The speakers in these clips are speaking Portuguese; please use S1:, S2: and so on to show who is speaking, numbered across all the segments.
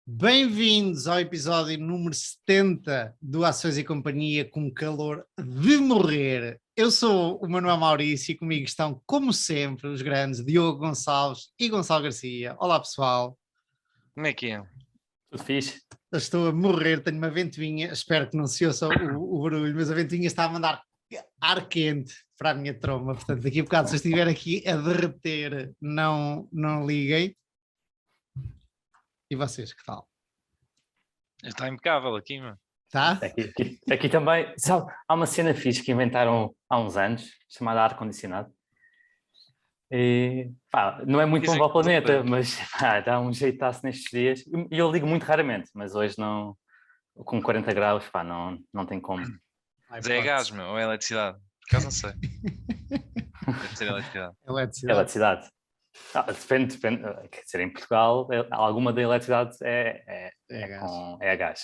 S1: Bem-vindos ao episódio número 70 do Ações e Companhia com calor de morrer. Eu sou o Manuel Maurício e comigo estão, como sempre, os grandes Diogo Gonçalves e Gonçalo Garcia. Olá, pessoal.
S2: Como é que é?
S3: Tudo fixe.
S1: Eu estou a morrer, tenho uma ventoinha, espero que não se ouça o barulho, mas a ventoinha está a mandar ar quente para a minha tromba, portanto daqui a bocado se eu estiver aqui a derreter, não liguem. E vocês, que tal?
S2: Está impecável aqui, mano.
S1: Tá?
S3: Aqui também, sabe, há uma cena fixe que inventaram há uns anos, chamada ar-condicionado. E, não é muito bom para o planeta, mas dá um jeitaço nestes dias. E eu ligo muito raramente, mas hoje não, com 40 graus, não tem como.
S2: Mas é gás, meu, ou é eletricidade? Por acaso não sei. Deve ser eletricidade.
S3: Eletricidade. Depende. Quer dizer, em Portugal, alguma da eletricidade é a gás.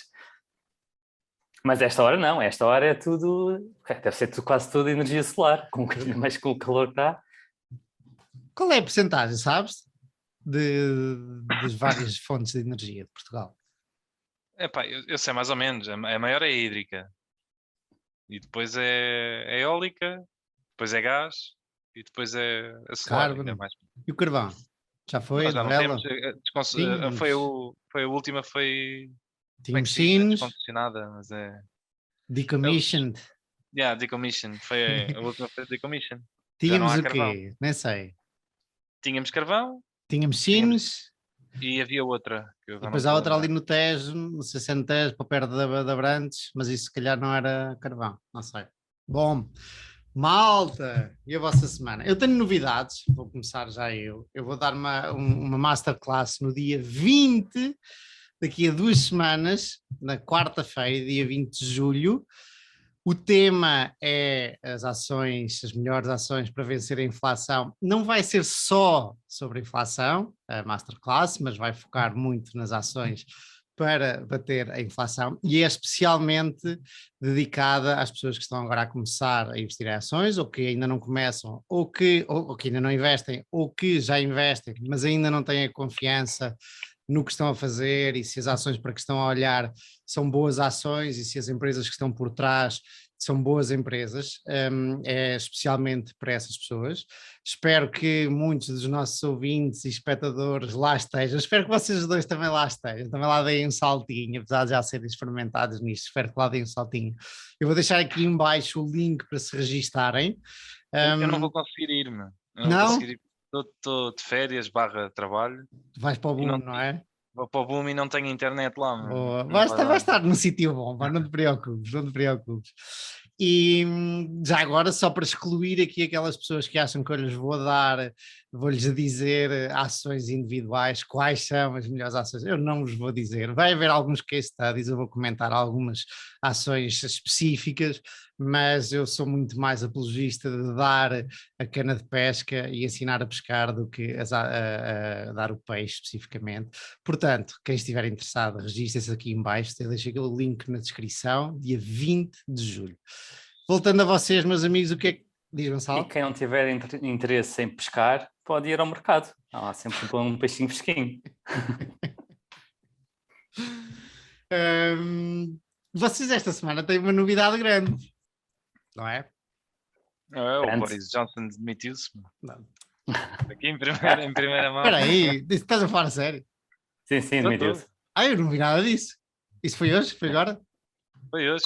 S3: Mas esta hora não, esta hora é tudo, deve ser quase tudo energia solar, mas com o calor que está.
S1: Qual é a porcentagem, sabes, das várias fontes de energia de Portugal?
S2: Epá, eu sei mais ou menos, a maior é a hídrica, e depois é eólica, depois é gás, e depois é a solar.
S1: Carbono. E o carvão? Já foi?
S2: Nós já não
S1: vela?
S2: temos, foi a última, foi...
S1: Tínhamos
S2: descondicionada, mas é...
S1: Decommissioned.
S2: Decommission, a última foi decommission.
S1: Tínhamos o quê? Nem sei.
S2: Tínhamos carvão.
S1: Tínhamos sinos.
S2: E havia outra.
S1: E depois há outra ali no Tejo, não sei se é no Tejo, para perto da Abrantes, mas isso se calhar não era carvão, não sei. Bom, malta, e a vossa semana? Eu tenho novidades, vou começar já eu. Eu vou dar uma masterclass no dia 20, daqui a 2 semanas, na quarta-feira, dia 20 de julho. O tema é as melhores ações para vencer a inflação. Não vai ser só sobre a inflação, a masterclass, mas vai focar muito nas ações para bater a inflação e é especialmente dedicada às pessoas que estão agora a começar a investir em ações ou que ainda não começam, ou que ainda não investem, ou que já investem, mas ainda não têm a confiança no que estão a fazer e se as ações para que estão a olhar são boas ações e se as empresas que estão por trás são boas empresas, é especialmente para essas pessoas. Espero que muitos dos nossos ouvintes e espectadores lá estejam, espero que vocês dois também lá estejam, também lá deem um saltinho, apesar de já serem experimentados nisto, espero que lá deem um saltinho. Eu vou deixar aqui em baixo o link para se registarem.
S2: Eu não vou conseguir ir, meu.
S1: Não?
S2: Estou de férias / trabalho.
S1: Vais para o Boom, não é?
S2: Vou para o Boom e não tenho internet lá, meu.
S1: Vai estar num sítio bom, não te preocupes. E já agora, só para excluir aqui aquelas pessoas que acham que eu lhes vou-lhes dizer ações individuais, quais são as melhores ações, eu não vos vou dizer. Vai haver alguns case studies, eu vou comentar algumas ações específicas, mas eu sou muito mais apologista de dar a cana de pesca e ensinar a pescar do que a dar o peixe especificamente. Portanto, quem estiver interessado, registre-se aqui em baixo, eu deixo aquele link na descrição, dia 20 de julho. Voltando a vocês, meus amigos, o que é que diz, Gonçalo?
S3: E quem não tiver interesse em pescar, pode ir ao mercado. Há lá sempre um peixinho fresquinho.
S1: Vocês esta semana têm uma novidade grande, não é?
S2: Não é, o Boris Johnson demitiu-se. Aqui em primeira mão.
S1: Espera aí, estás a falar a sério?
S3: Sim, demitiu-se.
S1: Eu não vi nada disso. Isso foi hoje? Foi agora?
S2: Foi hoje.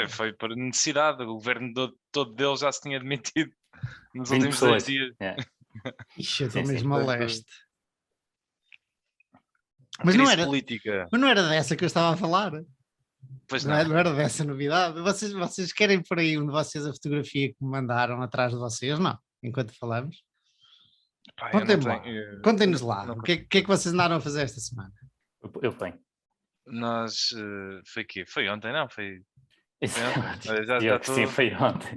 S2: Foi por necessidade. O governo todo deles já se tinha demitido nos últimos 2 dias.
S1: Ixi, eu estou mesmo a leste.
S2: Mas
S1: não era dessa que eu estava a falar.
S2: Pois
S1: não era dessa novidade. Vocês querem por aí um de vocês a fotografia que me mandaram atrás de vocês? Não, enquanto falamos. Contem-nos lá. O que é que vocês andaram a fazer esta semana?
S3: Eu tenho.
S2: Nós, foi o quê? Foi ontem, não? Foi ontem?
S3: Sim, foi ontem.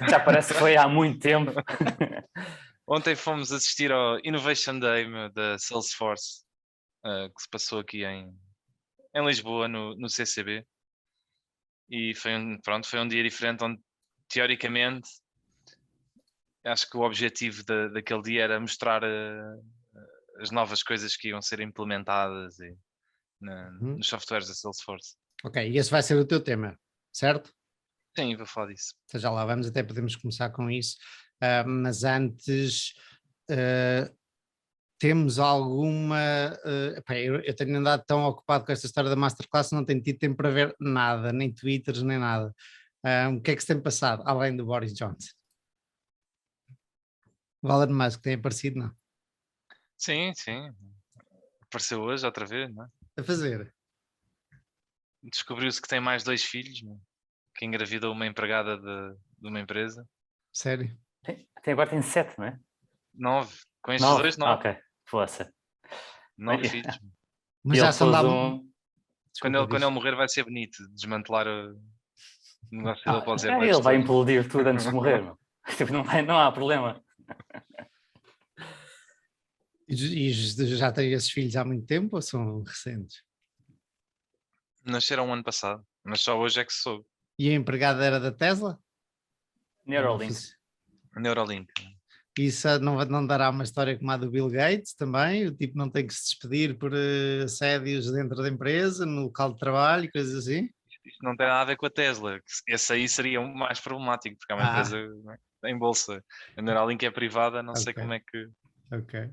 S3: Já parece que foi há muito tempo.
S2: Ontem fomos assistir ao Innovation Day da Salesforce, que se passou aqui em Lisboa, no CCB. E foi um dia diferente, onde teoricamente acho que o objetivo daquele dia era mostrar as novas coisas que iam ser implementadas nos softwares da Salesforce.
S1: Ok, e esse vai ser o teu tema, certo?
S2: Sim, vou falar disso.
S1: Então já lá vamos, até podemos começar com isso. Mas antes, temos alguma... eu tenho andado tão ocupado com esta história da Masterclass, não tenho tido tempo para ver nada, nem Twitters, nem nada. O que é que se tem passado, além do Boris Johnson? O Elon Musk tem aparecido, não?
S2: Sim. Apareceu hoje outra vez, não é?
S1: A fazer.
S2: Descobriu-se que tem mais 2 filhos, não é? Que engravidou uma empregada de uma empresa.
S1: Sério?
S3: Agora tem 7, não é?
S2: 9. Com estes
S3: 9?
S2: 2, 9.
S3: Ok, força.
S2: 9 filhos.
S1: Mas
S3: E
S1: já
S3: ele
S1: se andava...
S2: Quando ele morrer vai ser bonito. Desmantelar o negócio dele para os
S3: ele vai implodir tudo antes de morrer. Meu. Tipo, não há problema.
S1: E já tem esses filhos há muito tempo ou são recentes?
S2: Nasceram ano passado, mas só hoje é que se soube.
S1: E a empregada era da Tesla?
S3: Neuralink.
S2: Neuralink.
S1: Isso não dará uma história como a do Bill Gates também? O tipo não tem que se despedir por assédios dentro da empresa, no local de trabalho, coisas assim?
S2: Isto não tem nada a ver com a Tesla. Esse aí seria o mais problemático, porque é uma empresa em bolsa. A Neuralink é privada, não sei como é que...
S1: Ok.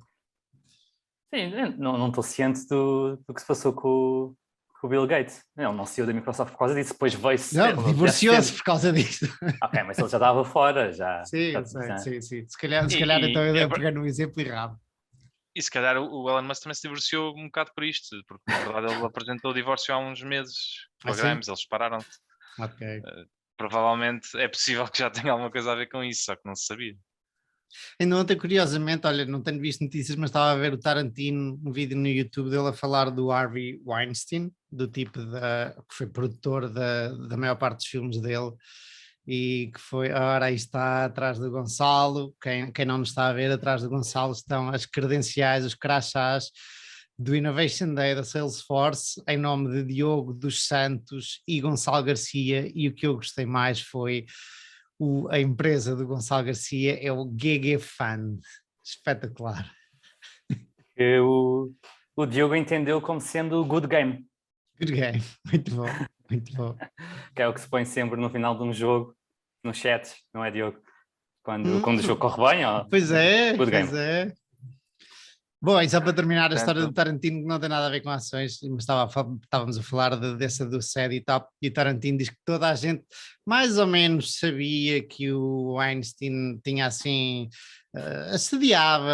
S3: Sim, não estou ciente do que se passou com o Bill Gates. Ele não saiu da Microsoft por causa disso, depois veio-se...
S1: Não, divorciou-se por causa disso.
S3: Ok, mas ele já estava fora, já...
S1: Sim, sim. Se calhar então eu devo pegar no exemplo errado.
S2: E se calhar o Elon Musk também se divorciou um bocado por isto, porque na verdade ele apresentou o divórcio há uns meses com a Grimes, eles separaram-se.
S1: Ok.
S2: Provavelmente é possível que já tenha alguma coisa a ver com isso, só que não se sabia.
S1: Ainda ontem, curiosamente, olha, não tenho visto notícias, mas estava a ver o Tarantino, um vídeo no YouTube dele a falar do Harvey Weinstein, do tipo que foi produtor da maior parte dos filmes dele, e que foi, ora, aí está atrás do Gonçalo, quem não nos está a ver, atrás do Gonçalo estão as credenciais, os crachás do Innovation Day da Salesforce, em nome de Diogo dos Santos e Gonçalo Garcia, e o que eu gostei mais foi a empresa do Gonçalo Garcia é o GG Fund. Espetacular.
S3: O Diogo entendeu como sendo good game.
S1: Good game, muito bom, muito bom.
S3: Que é o que se põe sempre no final de um jogo, nos chats, não é, Diogo? Quando o jogo corre bem, ó,
S1: pois é,
S3: good game.
S1: É. Bom, e só para terminar a história do Tarantino, que não tem nada a ver com ações, mas estávamos a falar dessa do SED e tal, e o Tarantino diz que toda a gente mais ou menos sabia que o Weinstein tinha assim, assediava,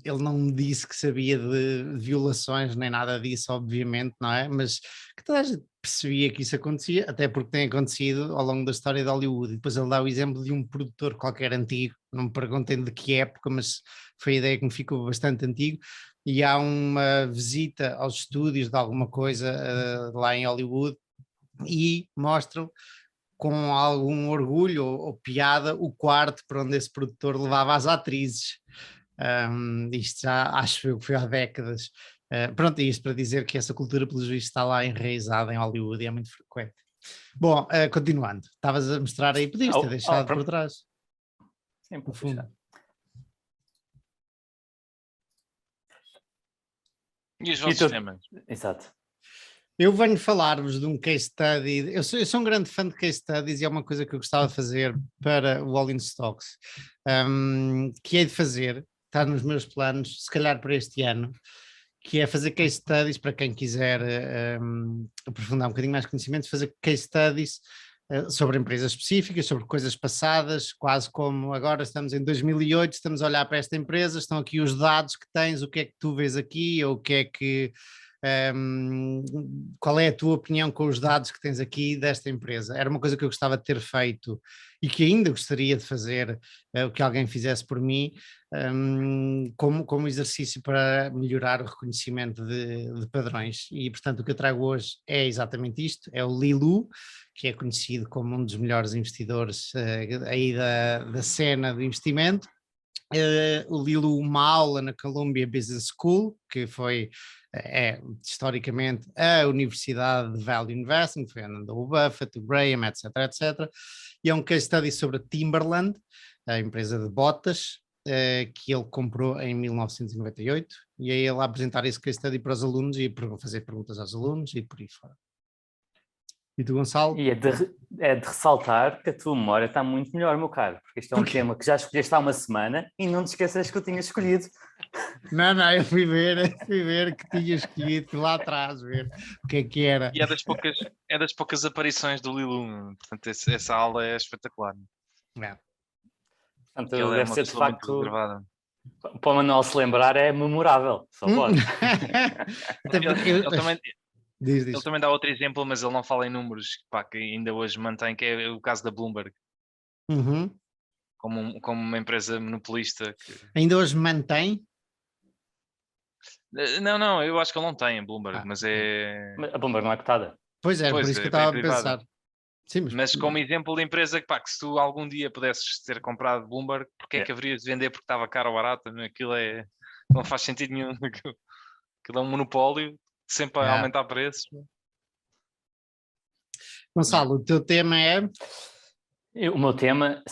S1: ele não disse que sabia de violações nem nada disso, obviamente, não é? Mas que toda a gente percebia que isso acontecia, até porque tem acontecido ao longo da história de Hollywood. E depois ele dá o exemplo de um produtor qualquer antigo, não me perguntem de que época, mas foi a ideia que me ficou bastante antigo. E há uma visita aos estúdios de alguma coisa lá em Hollywood e mostram com algum orgulho ou piada o quarto para onde esse produtor levava as atrizes. Isto já acho eu que foi há décadas. Pronto, isto para dizer que essa cultura, pelos vistos, está lá enraizada em Hollywood e é muito frequente. Bom, continuando, estavas a mostrar aí, podias ter deixado por trás.
S3: Sim, por fundo.
S2: E os vossos temas?
S3: Exato.
S1: Eu venho falar-vos de um case study. Eu sou um grande fã de case studies e é uma coisa que eu gostava de fazer para o All in Stocks, que é de fazer, está nos meus planos, se calhar para este ano, que é fazer case studies para quem quiser aprofundar um bocadinho mais conhecimento, fazer case studies sobre empresas específicas, sobre coisas passadas, quase como agora estamos em 2008, estamos a olhar para esta empresa, estão aqui os dados que tens, o que é que tu vês aqui, ou o que é que... qual é a tua opinião com os dados que tens aqui desta empresa? Era uma coisa que eu gostava de ter feito e que ainda gostaria de fazer, o que alguém fizesse por mim, como exercício para melhorar o reconhecimento de padrões. E portanto o que eu trago hoje é exatamente isto, é o Lilu, que é conhecido como um dos melhores investidores aí da cena do investimento. O Lilu, uma aula na Columbia Business School, que foi historicamente a Universidade de Value Investing, foi onde andou o Buffett, o Graham, etc, etc. E é um case study sobre a Timberland, a empresa de botas, que ele comprou em 1998, e é ele a apresentar esse case study para os alunos e fazer perguntas aos alunos e por aí fora. E tu, Gonçalo?
S3: E é de ressaltar que a tua memória está muito melhor, meu caro, porque este é um tema que já escolheste há uma semana e não te esqueças que eu tinha escolhido.
S1: Não, eu fui ver que tinha escolhido, fui lá atrás ver o que era.
S2: E é das poucas aparições do Lilu, portanto essa aula é espetacular.
S1: É.
S3: Portanto,
S2: Que ele é
S3: deve
S2: uma
S3: ser de
S2: pessoa muito
S3: facto,
S2: reservada.
S3: para o Manuel se lembrar, é memorável, só pode.
S1: Até porque
S2: Ele também dá outro exemplo, mas ele não fala em números, pá, que ainda hoje mantém, que é o caso da Bloomberg,
S1: Uhum.
S2: como uma empresa monopolista.
S1: Ainda hoje mantém?
S2: Não, eu acho que ele não tem a Bloomberg,
S1: Ah,
S2: mas
S1: ok.
S2: é.
S3: A Bloomberg não é cotada.
S1: Pois é, por
S2: Pois,
S1: isso que eu
S2: é
S1: estava a
S2: privada.
S1: pensar. Sim,
S2: Mas como exemplo de empresa que se tu algum dia pudesses ter comprado Bloomberg, porque é que haverias de vender porque estava caro ou barato? Aquilo não faz sentido nenhum. Aquilo é um monopólio, sempre a aumentar preços.
S1: Gonçalo, o teu tema é?
S3: O meu tema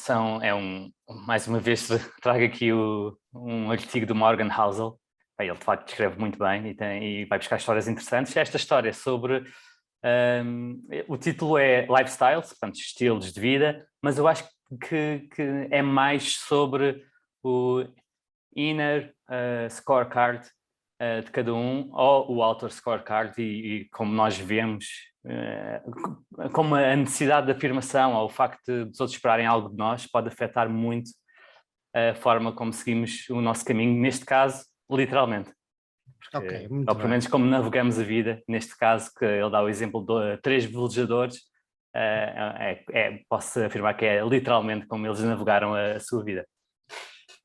S3: mais uma vez trago aqui um artigo do Morgan Housel. Ele de facto escreve muito bem e vai buscar histórias interessantes. Esta história é sobre, o título é Lifestyles, portanto estilos de vida, mas eu acho que é mais sobre o inner scorecard de cada um, ou o outer scorecard, e como nós vemos, como a necessidade de afirmação ou o facto de outros esperarem algo de nós pode afetar muito a forma como seguimos o nosso caminho, neste caso, literalmente.
S1: Ok,
S3: Ou
S1: muito
S3: pelo
S1: bem.
S3: menos como navegamos a vida, neste caso, que ele dá o exemplo de 3 velejadores, posso afirmar que é literalmente como eles navegaram a sua vida.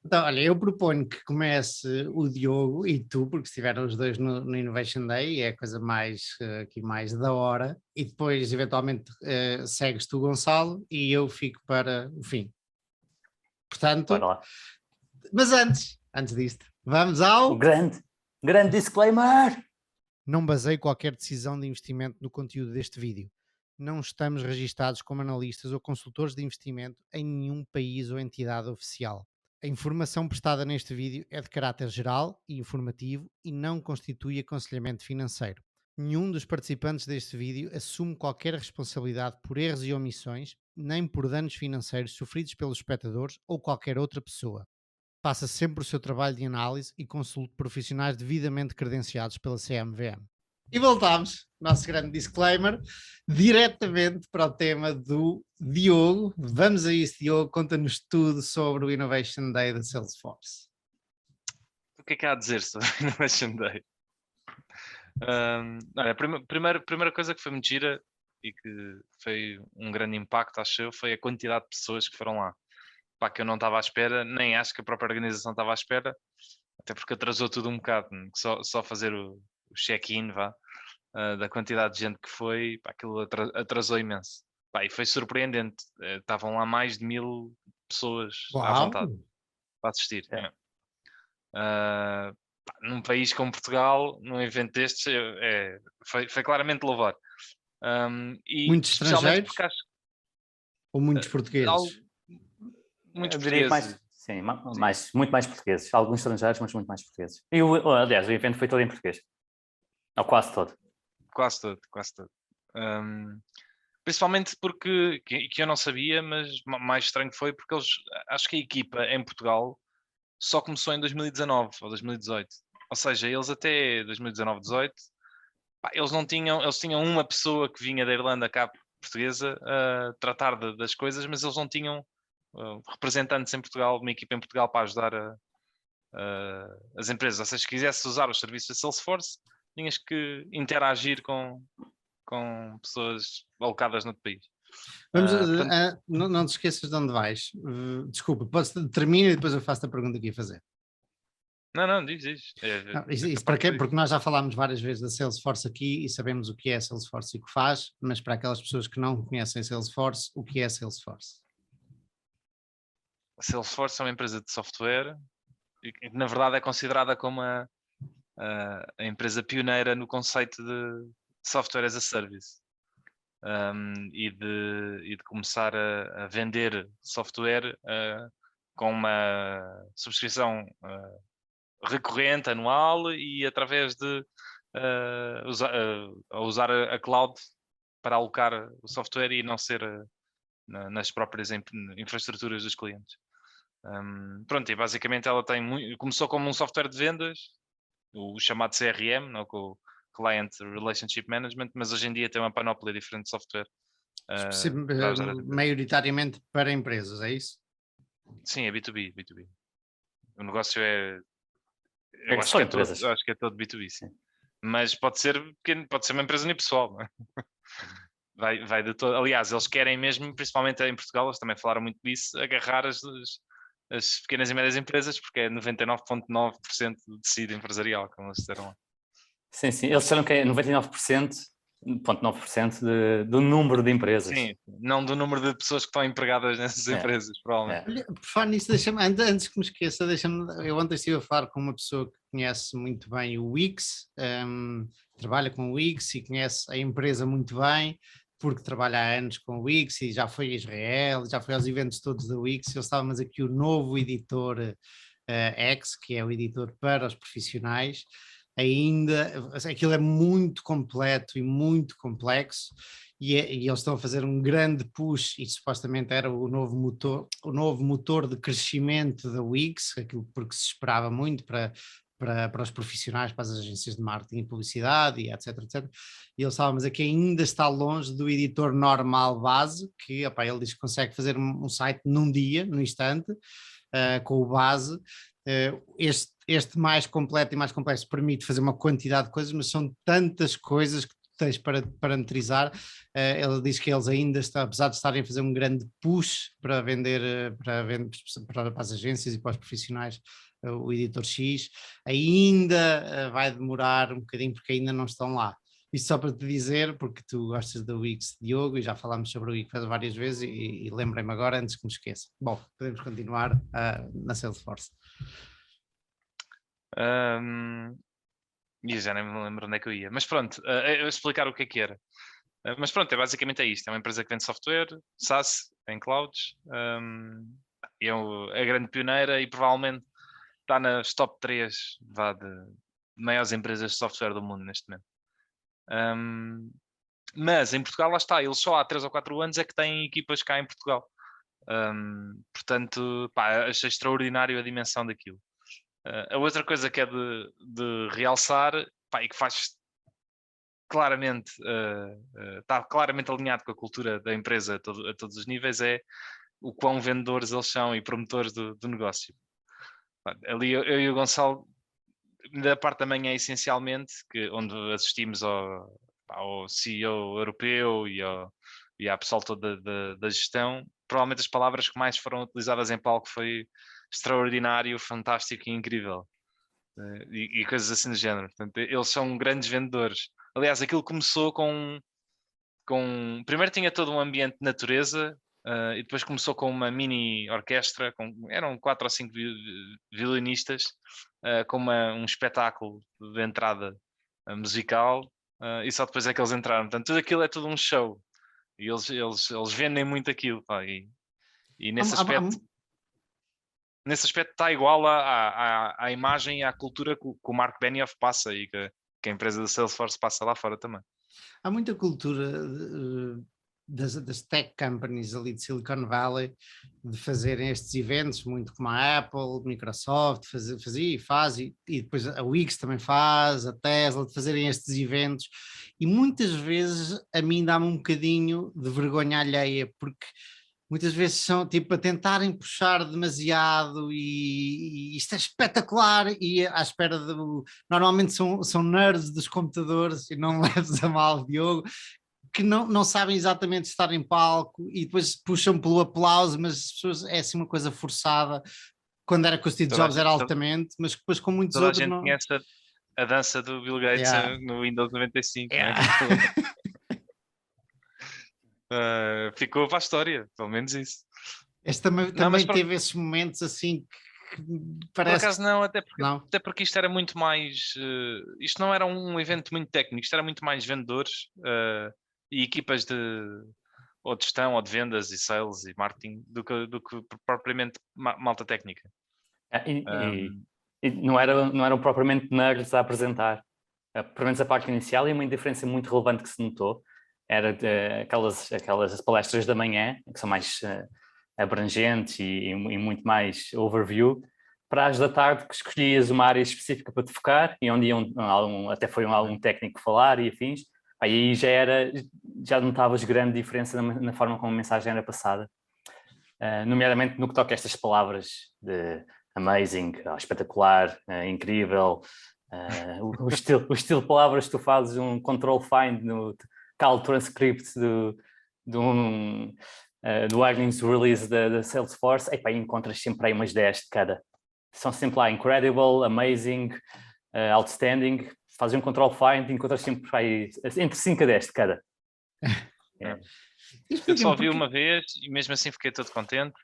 S1: Então, olha, eu proponho que comece o Diogo e tu, porque estiveram os dois no Innovation Day, é a coisa mais, aqui mais da hora, e depois, eventualmente, segues tu, Gonçalo, e eu fico para o fim. Portanto,
S3: Bora lá.
S1: mas antes disto, vamos
S3: O
S1: ao...
S3: grande disclaimer!
S1: Não baseio qualquer decisão de investimento no conteúdo deste vídeo. Não estamos registados como analistas ou consultores de investimento em nenhum país ou entidade oficial. A informação prestada neste vídeo é de caráter geral e informativo e não constitui aconselhamento financeiro. Nenhum dos participantes deste vídeo assume qualquer responsabilidade por erros e omissões, nem por danos financeiros sofridos pelos espectadores ou qualquer outra pessoa. Faça sempre o seu trabalho de análise e consulte profissionais devidamente credenciados pela CMVM. E voltamos, nosso grande disclaimer, diretamente para o tema do Diogo. Vamos a isso, Diogo, conta-nos tudo sobre o Innovation Day da Salesforce.
S2: O que é que há a dizer sobre o Innovation Day? Olha, a primeira coisa que foi muito gira e que foi um grande impacto, acho eu, foi a quantidade de pessoas que foram lá. Pá, que eu não estava à espera, nem acho que a própria organização estava à espera, até porque atrasou tudo um bocado, só fazer o check-in, da quantidade de gente que foi, pá, aquilo atrasou imenso. Pá, e foi surpreendente, estavam lá mais de 1000 pessoas à vontade para assistir. Num país como Portugal, num evento destes, foi claramente louvar. E
S1: muitos
S2: especialmente
S1: estrangeiros?
S2: porque acho
S1: Ou muitos portugueses?
S3: Eu
S2: muitos
S3: diria que
S2: portugueses.
S3: muito mais portugueses. Alguns estrangeiros, mas muito mais portugueses. E, aliás, o evento foi todo em português. Ou quase todo.
S2: Quase todo. Principalmente porque, que eu não sabia, mas mais estranho foi porque acho que a equipa em Portugal só começou em 2019 ou 2018. Ou seja, eles até 2019-18, eles tinham uma pessoa que vinha da Irlanda cá, portuguesa, a tratar das coisas, mas eles não tinham representantes em Portugal, uma equipa em Portugal para ajudar as empresas. Ou seja, se quisesse usar os serviços da Salesforce, tinhas que interagir com pessoas alocadas noutro país.
S1: Vamos,
S2: Portanto,
S1: não te esqueças de onde vais. Desculpa, termina e depois eu faço a pergunta que ia fazer.
S2: não, diz.
S1: Isso para quê? Porque nós já falámos várias vezes da Salesforce aqui e sabemos o que é Salesforce e o que faz, mas para aquelas pessoas que não conhecem Salesforce, o que é Salesforce?
S2: A Salesforce é uma empresa de software e que, na verdade, é considerada como a empresa pioneira no conceito de software as a service. E de começar a vender software com uma subscrição recorrente, anual, e através de usar a cloud para alocar o software e não ser nas próprias infraestruturas dos clientes. Pronto, e basicamente ela começou como um software de vendas, o chamado CRM, não, com o Client Relationship Management, mas hoje em dia tem uma panóplia diferente de software.
S1: Maioritariamente para empresas, é isso?
S2: Sim, é B2B. O negócio
S3: É
S2: acho
S3: só
S2: que
S3: empresas.
S2: acho que é todo B2B, sim. Mas pode ser pequeno, pode ser uma empresa unipessoal, não é? Vai de todo. Aliás, eles querem mesmo, principalmente em Portugal, eles também falaram muito disso, agarrar as pequenas e médias empresas, porque é 99,9% do tecido empresarial, como eles disseram lá.
S3: Sim, eles disseram que é 99,9% do número de empresas.
S2: Sim, não do número de pessoas que estão empregadas nessas empresas, provavelmente.
S1: Olha, por falar nisso, antes que me esqueça, eu ontem estive a falar com uma pessoa que conhece muito bem o Wix, trabalha com o Wix e conhece a empresa muito bem, porque trabalha há anos com o Wix e já foi a Israel, já foi aos eventos todos da Wix. Eles estavam, mas aqui o novo editor X, que é o editor para os profissionais, ainda aquilo é muito completo e muito complexo. E eles estão a fazer um grande push, e supostamente era o novo motor de crescimento da Wix, aquilo porque se esperava muito para os profissionais, para as agências de marketing e publicidade, e etc, etc. E eles estavam, mas aqui ainda está longe do editor normal base, que ele diz que consegue fazer um site num dia, num instante, com o base. Este mais completo e mais complexo permite fazer uma quantidade de coisas, mas são tantas coisas que tens para parametrizar. Ele diz que eles ainda apesar de estarem a fazer um grande push para vender para as agências e para os profissionais, o editor X, ainda vai demorar um bocadinho porque ainda não estão lá. Isto só para te dizer, porque tu gostas do Wix, Diogo, e já falámos sobre o Wix várias vezes, e lembrei-me agora antes que me esqueça. Bom, podemos continuar na Salesforce.
S2: E já nem me lembro onde é que eu ia. Mas pronto, eu explicar o que é que era. Mas pronto, basicamente é isto. É uma empresa que vende software, SaaS, em clouds. É a grande pioneira e provavelmente está nas top 3 de maiores empresas de software do mundo neste momento. Mas em Portugal, lá está, eles só há 3 ou 4 anos é que têm equipas cá em Portugal. Portanto, achei extraordinário a dimensão daquilo. A outra coisa que é de realçar, e que faz claramente, está claramente alinhado com a cultura da empresa a todos os níveis, é o quão vendedores eles são e promotores do negócio. Ali eu e o Gonçalo, da parte da manhã essencialmente, onde assistimos ao CEO europeu e à pessoal toda da gestão, provavelmente as palavras que mais foram utilizadas em palco foi extraordinário, fantástico e incrível. E coisas assim do género. Portanto, eles são grandes vendedores. Aliás, aquilo começou com primeiro tinha todo um ambiente de natureza, e depois começou com uma mini orquestra, eram 4 ou 5 violinistas, com um espetáculo de entrada musical, e só depois é que eles entraram. Portanto, tudo aquilo é tudo um show. E eles vendem muito aquilo, e nesse aspecto... Nesse aspecto está igual à imagem e à cultura que o Mark Benioff passa e que a empresa da Salesforce passa lá fora também.
S1: Há muita cultura das tech companies ali de Silicon Valley de fazerem estes eventos, muito como a Apple, Microsoft fazia e faz, e depois a Wix também faz, a Tesla, de fazerem estes eventos, e muitas vezes a mim dá-me um bocadinho de vergonha alheia, porque muitas vezes são tipo a tentarem puxar demasiado e isto é espetacular e à espera normalmente são nerds dos computadores, e não leves a mal, Diogo, que não sabem exatamente estar em palco e depois puxam pelo aplauso, mas as pessoas, é assim uma coisa forçada. Quando era com o Steve Jobs era altamente, mas depois com muitos
S2: toda
S1: outros
S2: a gente
S1: não...
S2: conhece a dança do Bill Gates no Windows 95,
S1: yeah.
S2: Ficou para a história, pelo menos isso.
S1: Este também teve esses momentos assim que parece...
S2: Por acaso não, até porque isto era muito mais... isto não era um evento muito técnico, isto era muito mais vendedores e equipas de ou de gestão, ou de vendas e sales e marketing, do que propriamente malta técnica.
S3: E não eram propriamente nerds a apresentar. Pelo menos a parte inicial, e uma diferença muito relevante que se notou era aquelas palestras da manhã, que são mais abrangentes e muito mais overview, para as da tarde que escolhias uma área específica para te focar e onde até foi algum técnico falar e afins. Aí já notavas grande diferença na forma como a mensagem era passada, nomeadamente no que toca a estas palavras de amazing, espetacular, incrível, o estilo de palavras que tu fazes um control find no call transcript do earnings release da Salesforce, e encontras sempre aí umas 10 de cada. São sempre lá incredible, amazing, outstanding, fazes um control find e encontras sempre aí entre 5 a 10 de cada.
S2: Eu só vi uma vez e mesmo assim fiquei todo contente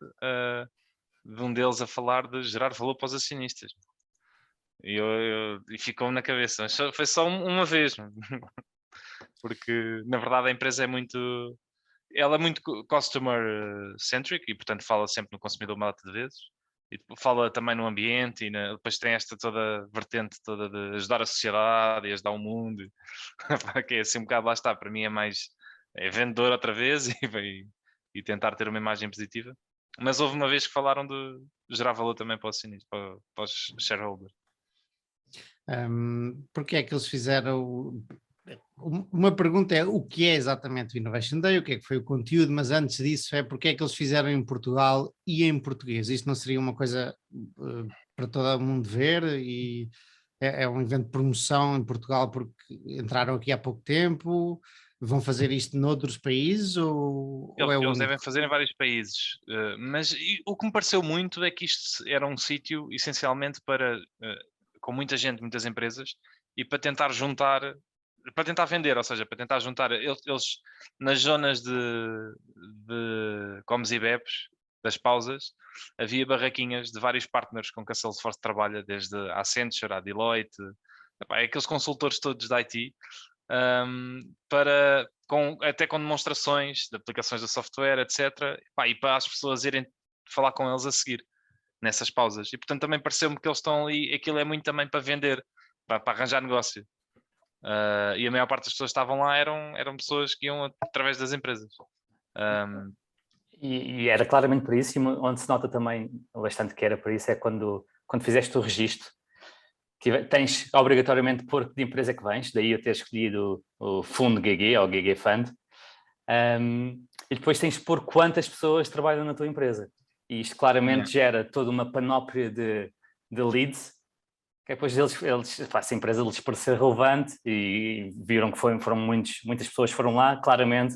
S2: de um deles a falar de gerar valor para os acionistas. E ficou-me na cabeça, mas foi só uma vez. Porque na verdade a empresa é muito customer centric e portanto fala sempre no consumidor uma data de vezes. E fala também no ambiente e depois tem esta toda vertente toda de ajudar a sociedade e ajudar o mundo. Que é assim um bocado, lá está, para mim é vendedor outra vez e tentar ter uma imagem positiva. Mas houve uma vez que falaram de gerar valor também para os acionistas, para os shareholders.
S1: Porque é que eles fizeram... Uma pergunta é o que é exatamente o Innovation Day, o que é que foi o conteúdo, mas antes disso é porque é que eles fizeram em Portugal e em português. Isto não seria uma coisa para todo mundo ver e é um evento de promoção em Portugal porque entraram aqui há pouco tempo, vão fazer isto noutros países ou é único?
S2: Eles devem fazer em vários países, mas o que me pareceu muito é que isto era um sítio essencialmente para, com muita gente, muitas empresas, e para tentar vender, ou seja, para tentar juntar eles nas zonas de comes e bebes, das pausas, havia barraquinhas de vários partners com que a Salesforce trabalha, desde a Accenture, a Deloitte, aqueles consultores todos da IT, até com demonstrações de aplicações do software, etc. E para as pessoas irem falar com eles a seguir, nessas pausas. E portanto também pareceu-me que eles estão ali, aquilo é muito também para vender, para arranjar negócio. E a maior parte das pessoas que estavam lá eram pessoas que iam através das empresas.
S3: E era claramente por isso, e onde se nota também bastante que era por isso, é quando fizeste o registro, que tens obrigatoriamente de pôr de empresa que vens, daí eu ter escolhido o fundo GG, ou GG Fund, e depois tens de pôr quantas pessoas trabalham na tua empresa. E isto claramente gera toda uma panóplia de leads, que depois se a empresa lhes parecer relevante e viram que foram muitas pessoas foram lá, claramente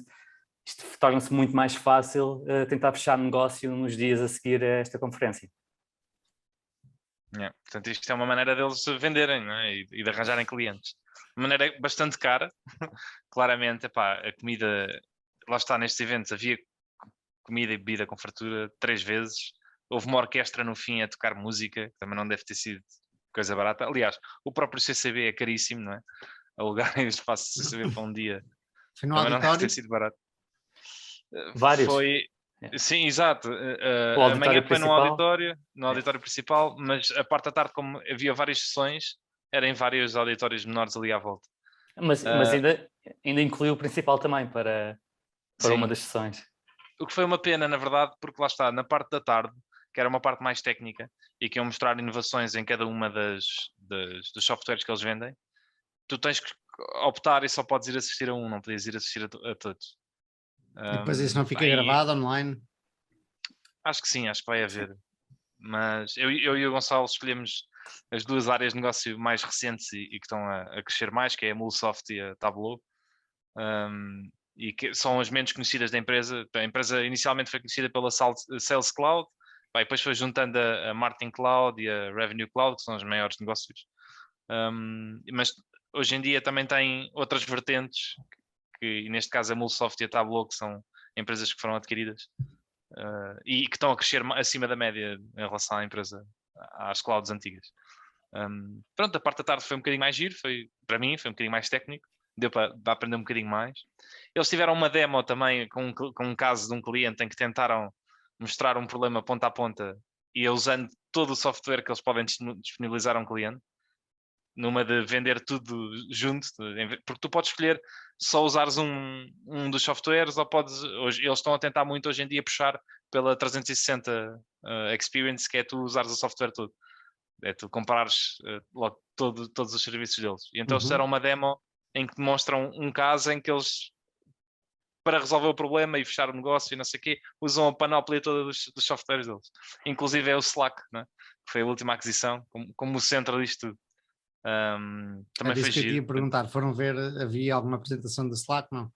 S3: isto torna-se muito mais fácil tentar fechar negócio nos dias a seguir a esta conferência.
S2: Portanto, isto é uma maneira deles venderem, não é? E de arranjarem clientes. Uma maneira bastante cara, claramente, a comida, lá está, nestes eventos havia comida e bebida com fartura 3 vezes, houve uma orquestra no fim a tocar música, que também não deve ter sido coisa barata. Aliás, o próprio CCB é caríssimo, não é? Alugarem o espaço do CCB para um dia
S1: foi no
S2: também
S1: auditório?
S2: não deve ter sido barato.
S3: Vários.
S2: Sim, exato.
S3: A manhã foi
S2: no auditório principal, mas a parte da tarde, como havia várias sessões, era em vários auditórios menores ali à volta.
S3: Mas ainda incluiu o principal também para uma das sessões.
S2: O que foi uma pena, na verdade, porque lá está, na parte da tarde, que era uma parte mais técnica e que iam mostrar inovações em cada uma dos softwares que eles vendem, tu tens que optar e só podes ir assistir a um, não podes ir assistir a todos.
S1: E depois isso não fica gravado online?
S2: Acho que sim, acho que vai haver. Mas eu e o Gonçalo escolhemos as 2 áreas de negócio mais recentes e que estão a crescer mais, que é a MuleSoft e a Tableau. E que são as menos conhecidas da empresa. A empresa inicialmente foi conhecida pela Sales Cloud, depois foi juntando a Marketing Cloud e a Revenue Cloud, que são os maiores negócios. Mas hoje em dia também tem outras vertentes, e neste caso a MuleSoft e a Tableau, que são empresas que foram adquiridas e que estão a crescer acima da média em relação à empresa, às clouds antigas. Pronto, a parte da tarde foi um bocadinho mais giro, para mim foi um bocadinho mais técnico, deu para aprender um bocadinho mais. Eles tiveram uma demo também com um caso de um cliente em que tentaram mostrar um problema ponta a ponta e usando todo o software que eles podem disponibilizar a um cliente, numa de vender tudo junto, porque tu podes escolher só usares um dos softwares ou eles estão a tentar muito hoje em dia puxar pela 360 Experience, que é tu usares o software todo. É tu comparares logo todos os serviços deles. E então eles fizeram uma demo em que demonstram um caso em que eles, para resolver o problema e fechar o negócio e não sei o quê, usam a panóplia toda dos softwares deles. Inclusive é o Slack, né? Que foi a última aquisição, como o centro disto tudo. Também foi
S1: que eu
S2: giro.
S1: te ia perguntar, foram ver, havia alguma apresentação do Slack, não?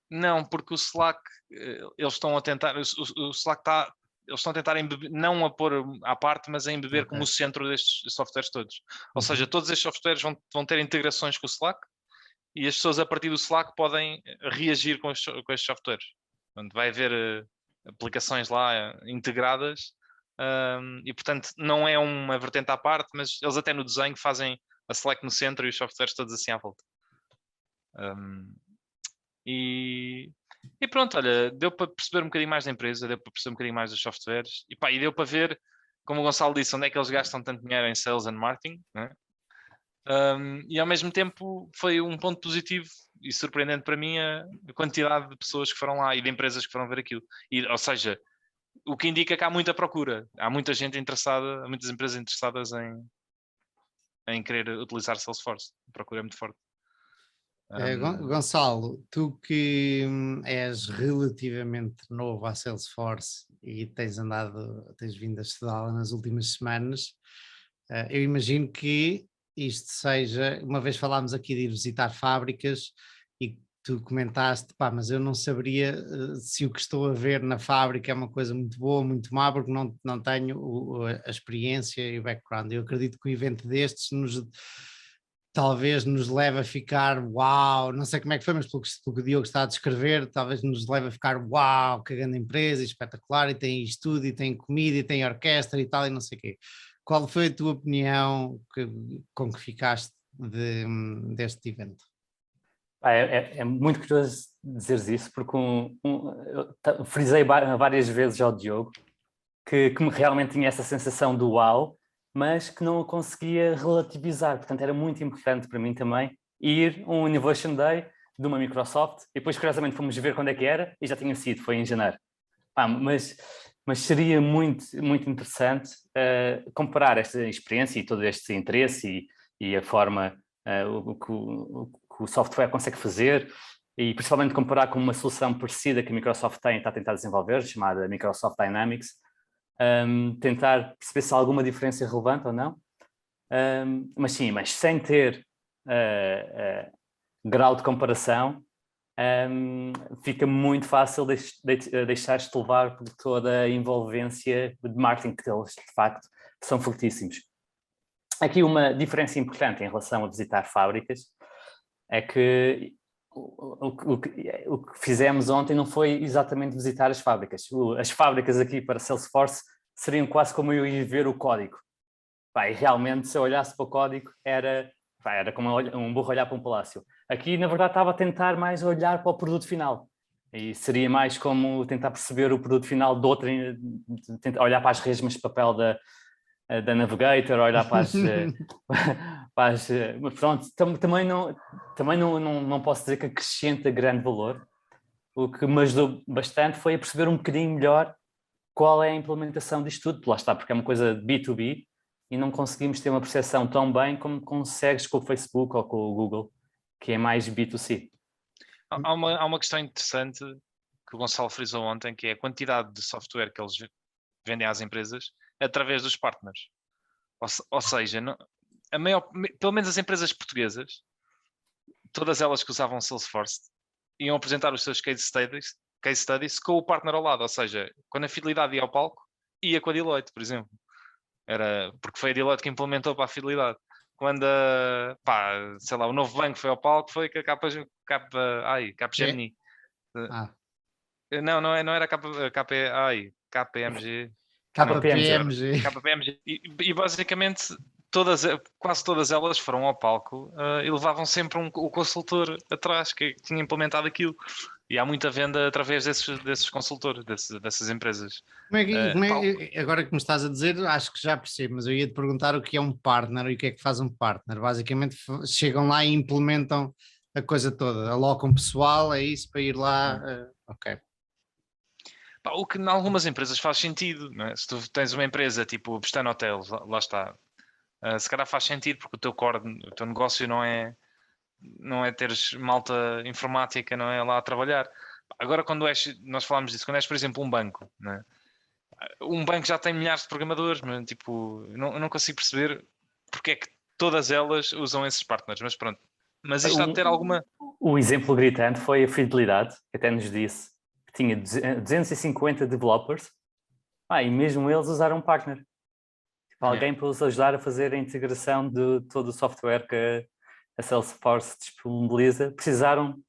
S2: Não, porque o Slack, eles estão a tentar, o Slack está, eles estão a tentar embeber, não a pôr à parte, mas a embeber como o centro destes softwares todos. Ou seja, todos estes softwares vão ter integrações com o Slack e as pessoas a partir do Slack podem reagir com estes softwares. Portanto, vai haver aplicações lá integradas e, portanto, não é uma vertente à parte, mas eles até no desenho fazem a Slack no centro e os softwares todos assim à volta. E pronto, olha, deu para perceber um bocadinho mais da empresa, deu para perceber um bocadinho mais dos softwares e deu para ver, como o Gonçalo disse, onde é que eles gastam tanto dinheiro em sales and marketing, né? E ao mesmo tempo foi um ponto positivo e surpreendente para mim a quantidade de pessoas que foram lá e de empresas que foram ver aquilo. Ou seja, o que indica que há muita procura, há muita gente interessada, há muitas empresas interessadas em querer utilizar Salesforce. A procura é muito forte.
S1: Gonçalo, tu que és relativamente novo à Salesforce e tens vindo a estudá-la nas últimas semanas, eu imagino que isto seja, uma vez falámos aqui de ir visitar fábricas e tu comentaste, mas eu não saberia se o que estou a ver na fábrica é uma coisa muito boa, muito má, porque não tenho a experiência e o background. Eu acredito que um evento destes talvez nos leve a ficar uau, não sei como é que foi, mas pelo que o Diogo está a descrever, talvez nos leve a ficar uau, que grande empresa, espetacular, e tem estúdio, e tem comida, e tem orquestra e tal, e não sei o quê. Qual foi a tua opinião com que ficaste deste evento?
S3: É muito curioso dizeres isso, porque eu frisei várias vezes ao Diogo que realmente tinha essa sensação do uau, mas que não conseguia relativizar. Portanto, era muito importante para mim também ir a um Innovation Day de uma Microsoft, e depois, curiosamente, fomos ver quando é que era, e já tinha sido, foi em janeiro. Mas seria muito, muito interessante comparar esta experiência e todo este interesse e a forma que o software consegue fazer, e principalmente comparar com uma solução parecida que a Microsoft está a tentar desenvolver, chamada Microsoft Dynamics, tentar perceber se há alguma diferença relevante ou não, mas sem ter grau de comparação, fica muito fácil deixar-te levar por toda a envolvência de marketing que eles, de facto, são fortíssimos. Aqui uma diferença importante em relação a visitar fábricas é que o que fizemos ontem não foi exatamente visitar as fábricas. As fábricas aqui para Salesforce seriam quase como eu ir ver o código. E realmente, se eu olhasse para o código, era como um burro olhar para um palácio. Aqui, na verdade, estava a tentar mais olhar para o produto final. E seria mais como tentar perceber o produto final de outra, tentar olhar para as resmas de papel da Navigator, olhar para as mas pronto, também não posso dizer que acrescenta grande valor. O que me ajudou bastante foi a perceber um bocadinho melhor qual é a implementação disto tudo. Lá está, porque é uma coisa B2B e não conseguimos ter uma percepção tão bem como consegues com o Facebook ou com o Google, que é mais B2C.
S2: Há uma questão interessante que o Gonçalo frisou ontem, que é a quantidade de software que eles vendem às empresas através dos partners. Ou seja, pelo menos as empresas portuguesas, todas elas que usavam Salesforce, iam apresentar os seus case studies com o partner ao lado. Ou seja, quando a fidelidade ia ao palco, ia com a Deloitte, por exemplo. Porque foi a Deloitte que implementou para a fidelidade. Quando sei lá, o novo banco foi ao palco, foi com a Capgemini. Não era KPMG.
S1: KPMG.
S2: E basicamente quase todas elas foram ao palco e levavam sempre o consultor atrás que tinha implementado aquilo. E há muita venda através desses consultores, dessas empresas.
S1: Agora que me estás a dizer, acho que já percebo, mas eu ia te perguntar o que é um partner e o que é que faz um partner. Basicamente chegam lá e implementam a coisa toda, alocam pessoal, é isso, para ir lá. Ok.
S2: O que em algumas empresas faz sentido, não é? Se tu tens uma empresa tipo Bustano Hotels, lá está. Se calhar faz sentido porque o teu negócio não é teres malta informática, não é lá a trabalhar. Agora nós falamos disso, quando és, por exemplo, um banco, não é? Um banco já tem milhares de programadores, mas tipo, eu não consigo perceber porque é que todas elas usam esses partners, mas pronto. Mas isto há de ter alguma...
S3: O exemplo gritante foi a Fidelidade, que até nos disse que tinha 250 developers, e mesmo eles usaram um partner. Alguém para os ajudar a fazer a integração de todo o software que a Salesforce disponibiliza, precisaram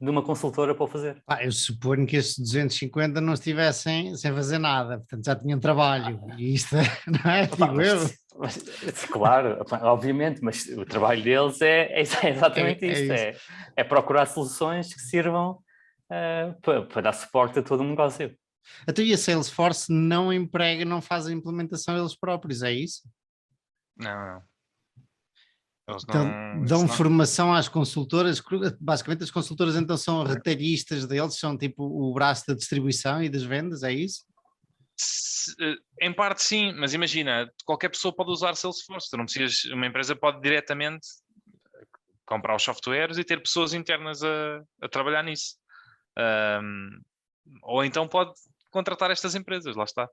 S3: de uma consultora para o fazer.
S1: Eu suponho que esses 250 não estivessem sem fazer nada, portanto já tinham trabalho, e isto não é? Digo eu.
S3: Claro, obviamente, mas o trabalho deles é exatamente isto, é procurar soluções que sirvam para dar suporte a todo o negócio.
S1: Então, e a Salesforce não emprega, não faz a implementação eles próprios, é isso?
S2: Não. Eles
S1: então, dão formação às consultoras, basicamente as consultoras então são retalhistas deles, são tipo o braço da distribuição e das vendas, é isso?
S2: Em parte sim, mas imagina, qualquer pessoa pode usar Salesforce, uma empresa pode diretamente comprar os softwares e ter pessoas internas a trabalhar nisso. Ou então pode contratar estas empresas, lá está.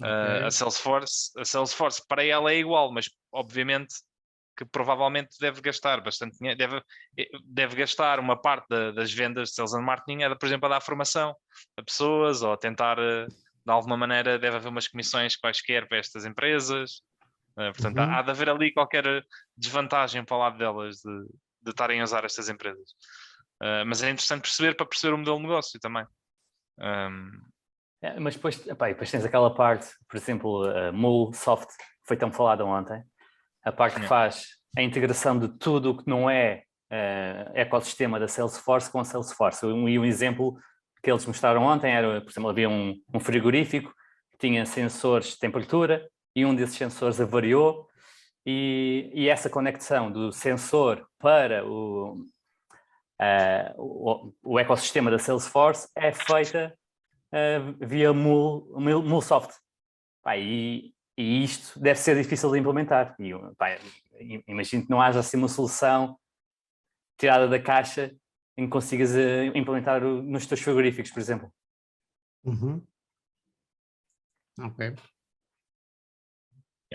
S2: Okay. A Salesforce para ela é igual, mas obviamente que provavelmente deve gastar bastante dinheiro, deve gastar uma parte das vendas de Sales and Marketing, por exemplo, a dar formação a pessoas ou a tentar, de alguma maneira, deve haver umas comissões quaisquer para estas empresas. Portanto, há de haver ali qualquer desvantagem para o lado delas de estarem a usar estas empresas. Mas é interessante perceber para perceber o modelo de negócio também.
S3: Mas depois tens aquela parte, por exemplo, a MuleSoft, que foi tão falada ontem, a parte que faz a integração de tudo o que não é ecossistema da Salesforce com a Salesforce. E um exemplo que eles mostraram ontem era, por exemplo, havia um frigorífico que tinha sensores de temperatura e um desses sensores avariou e essa conexão do sensor para o ecossistema da Salesforce é feita via MuleSoft. E isto deve ser difícil de implementar. Imagino que não haja assim uma solução tirada da caixa em que consigas implementar nos teus frigoríficos, por exemplo.
S1: Ok.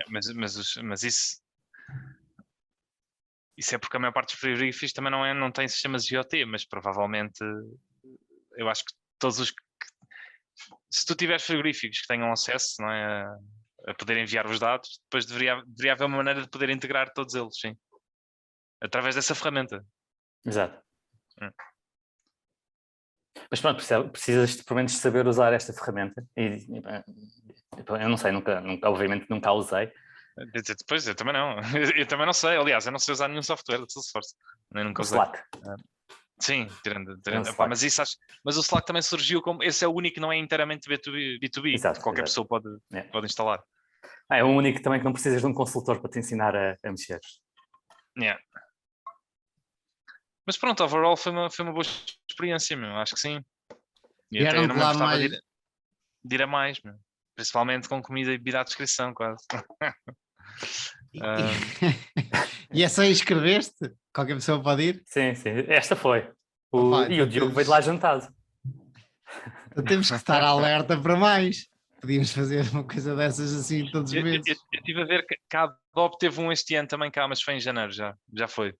S2: Mas isso é porque a maior parte dos frigoríficos também não tem sistemas de IoT, mas provavelmente eu acho que todos os... Se tu tiveres frigoríficos que tenham acesso, não é, a poder enviar os dados, depois deveria haver uma maneira de poder integrar todos eles, sim. Através dessa ferramenta.
S3: Exato. Mas pronto, precisas pelo menos saber usar esta ferramenta. Eu não sei, obviamente nunca a usei.
S2: Depois, eu também não. Eu também não sei. Aliás, eu não sei usar nenhum software de Salesforce. Nem nunca usei.
S3: Slack.
S2: Sim, tirando. Mas o Slack também surgiu como... Esse é o único que não é inteiramente B2B.
S3: Exato,
S2: qualquer pessoa pode instalar.
S3: É o único também que não precisas de um consultor para te ensinar a mexer.
S2: Mas pronto, overall foi uma boa experiência, meu. Acho que sim. E até eu não me
S1: lá
S2: importava
S1: mais...
S2: de ir a mais, meu. Principalmente com comida e bebida à descrição, quase.
S1: E essa aí escreveste? Qualquer pessoa pode ir?
S3: Sim, esta foi. E o Diogo veio de lá jantado.
S1: Então temos que estar alerta para mais. Podíamos fazer uma coisa dessas assim todos os meses.
S2: Eu estive a ver que a Adobe teve um este ano também cá, mas foi em janeiro já foi.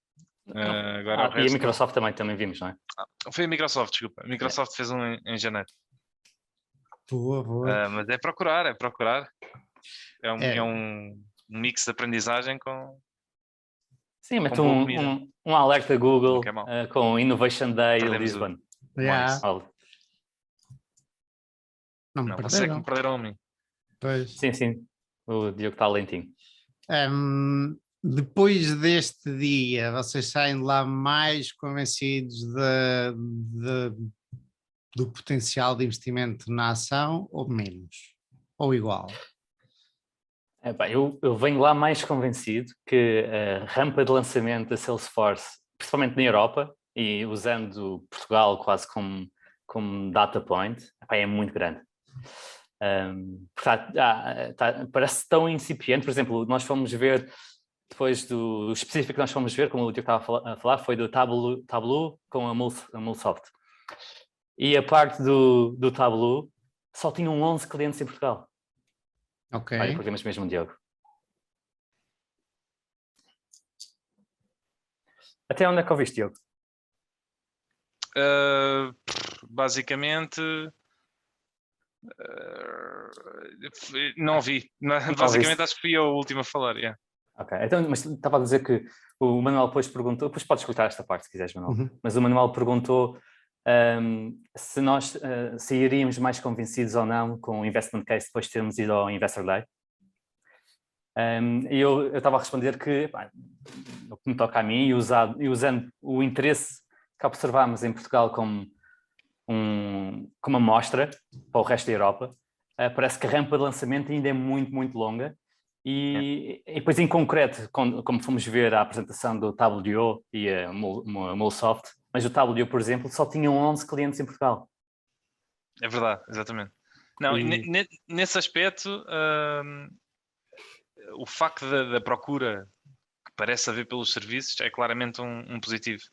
S2: Agora
S3: e a Microsoft também vimos, não é?
S2: Foi a Microsoft, desculpa. A Microsoft fez um em janeiro.
S1: Boa.
S2: Mas é procurar. É um mix de aprendizagem com...
S3: Sim, mete um alerta Google com Innovation Day Lisbon.
S2: Não, pode ser que me perderam a mim.
S1: Pois.
S3: Sim, o Diogo está lentinho.
S1: Depois deste dia, vocês saem de lá mais convencidos do potencial de investimento na ação ou menos? Ou igual?
S3: Eu venho lá mais convencido que a rampa de lançamento da Salesforce, principalmente na Europa, e usando Portugal quase como data point, é muito grande. Parece tão incipiente. Por exemplo, nós fomos ver, depois do específico que nós fomos ver, como o Diogo estava a falar, foi do Tableau com a MuleSoft. E a parte do Tableau só tinham 11 clientes em Portugal.
S1: Ok.
S3: Olha, programas mesmo, Diogo. Até onde é que ouviste, Diogo?
S2: Basicamente, não vi. Basicamente, acho que fui eu o último a falar. Yeah.
S3: Ok, então, mas estava a dizer que o Manuel depois perguntou, depois podes escutar esta parte se quiseres, Manuel, mas o Manuel perguntou se nós sairíamos mais convencidos ou não com o investment case depois de termos ido ao Investor Day. E eu estava a responder que, no que me toca a mim, e usando o interesse que observámos em Portugal como uma amostra para o resto da Europa, parece que a rampa de lançamento ainda é muito, muito longa. E depois, em concreto, como fomos ver a apresentação do Tableau e a MuleSoft, mas o Tableau, por exemplo, só tinham 11 clientes em Portugal.
S2: É verdade, exatamente. Não, nesse aspecto, o facto da procura que parece haver pelos serviços é claramente um positivo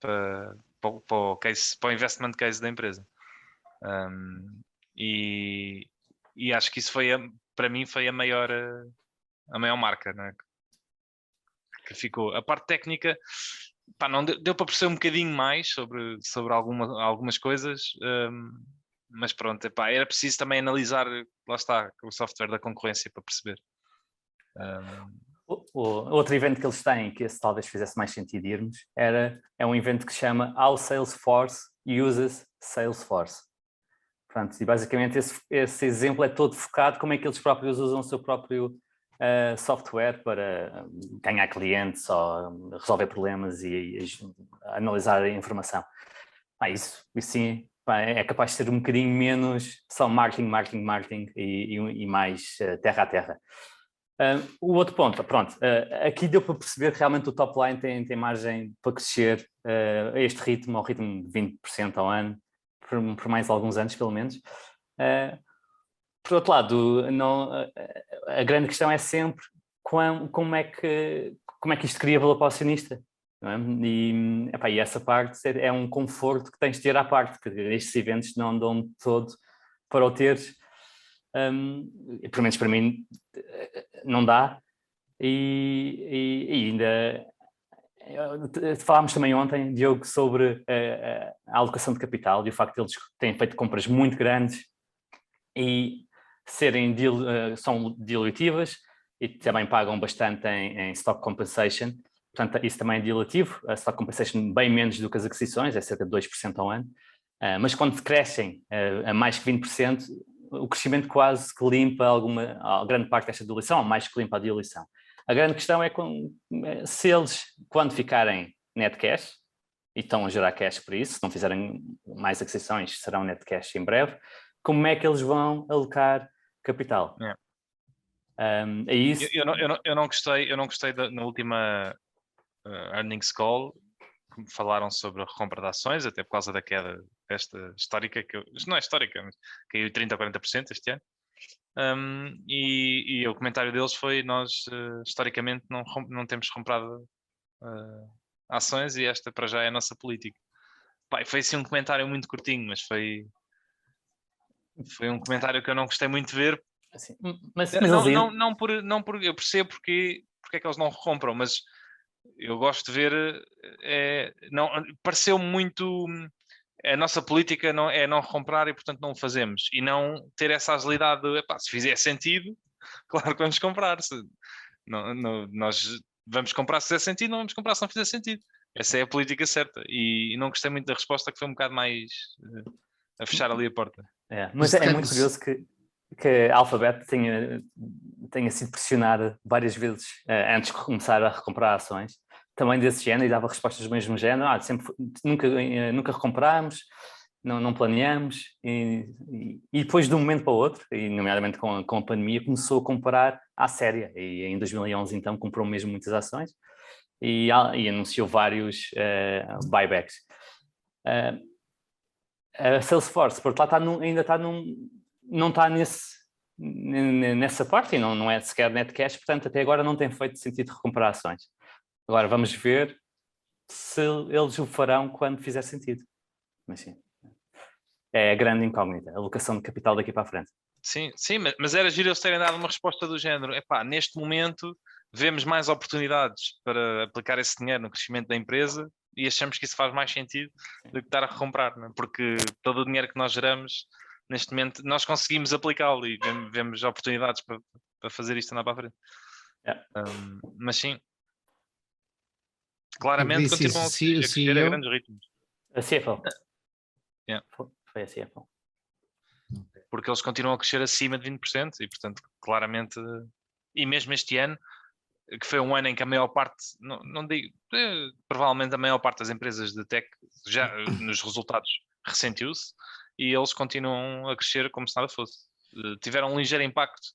S2: para o investment case da empresa. E acho que isso para mim foi a maior marca, né? Que ficou. A parte técnica, não deu para perceber um bocadinho mais sobre algumas coisas, mas pronto, era preciso também analisar, lá está, o software da concorrência para perceber.
S3: Outro evento que eles têm, que esse talvez fizesse mais sentido irmos, é um evento que se chama How Salesforce Uses Salesforce. Pronto, e basicamente esse exemplo é todo focado como é que eles próprios usam o seu próprio software para ganhar clientes ou resolver problemas e analisar a informação. Isso sim é capaz de ser um bocadinho menos só marketing e mais terra a terra. O outro ponto, pronto, aqui deu para perceber que realmente o top line tem margem para crescer a este ritmo, ao ritmo de 20% ao ano, por mais alguns anos pelo menos. Por outro lado, a grande questão é sempre como é que isto cria valor para o acionista. Não é? E essa parte é um conforto que tens de ter à parte, que estes eventos não dão todo para o teres. Pelo menos para mim não dá. E ainda falámos também ontem, Diogo, sobre a alocação de capital e o facto de eles terem feito compras muito grandes e são dilutivas e também pagam bastante em stock compensation. Portanto, isso também é dilutivo. A stock compensation bem menos do que as aquisições, é cerca de 2% ao ano. Mas quando crescem a mais que 20%, o crescimento quase que limpa a grande parte desta diluição, ou mais que limpa a diluição. A grande questão é se eles, quando ficarem net cash, e estão a gerar cash por isso, se não fizerem mais aquisições, serão net cash em breve, como é que eles vão alocar capital? É isso.
S2: Eu não gostei na última earnings call, que falaram sobre a recompra de ações, até por causa da queda desta histórica, não é histórica, mas caiu 30% ou 40% este ano. E o comentário deles foi: nós historicamente não temos comprado ações e esta para já é a nossa política. Foi assim um comentário muito curtinho, mas foi um comentário que eu não gostei muito de ver.
S3: Assim,
S2: não por eu percebo porque é que eles não recompram, mas eu gosto de ver, pareceu muito, a nossa política não recomprar e portanto não o fazemos, e não ter essa agilidade de, se fizer sentido, claro que vamos comprar, nós vamos comprar se fizer sentido, não vamos comprar se não fizer sentido. Essa é a política certa, e não gostei muito da resposta, que foi um bocado mais a fechar ali a porta.
S3: Mas é muito curioso que que a Alphabet tenha sido pressionada várias vezes antes de começar a recomprar ações, também desse género, e dava respostas do mesmo género. Nunca recomprámos, não planeamos, e depois de um momento para o outro, e nomeadamente com a pandemia, começou a comprar à séria, e em 2011 então comprou mesmo muitas ações e anunciou vários buybacks. A Salesforce, porque lá ainda está não está nessa parte, e não é sequer net cash, portanto até agora não tem feito sentido recomprar ações. Agora vamos ver se eles o farão quando fizer sentido. Mas sim, é a grande incógnita, a alocação de capital daqui para a frente.
S2: Sim, mas era giro eles terem dado uma resposta do género. Epá, neste momento vemos mais oportunidades para aplicar esse dinheiro no crescimento da empresa e achamos que isso faz mais sentido do que estar a recomprar, não é? Porque todo o dinheiro que nós geramos, neste momento, nós conseguimos aplicá-lo e vemos oportunidades para fazer isto andar para a frente.
S3: Yeah.
S2: Mas sim, claramente continuam a crescer a grandes ritmos.
S3: A CFO.
S2: Yeah.
S3: Foi a CFO.
S2: Porque eles continuam a crescer acima de 20% e, portanto, claramente, e mesmo este ano, que foi um ano em que a maior parte, não digo, provavelmente a maior parte das empresas de tech já nos resultados ressentiu-se e eles continuam a crescer como se nada fosse. Tiveram um ligeiro impacto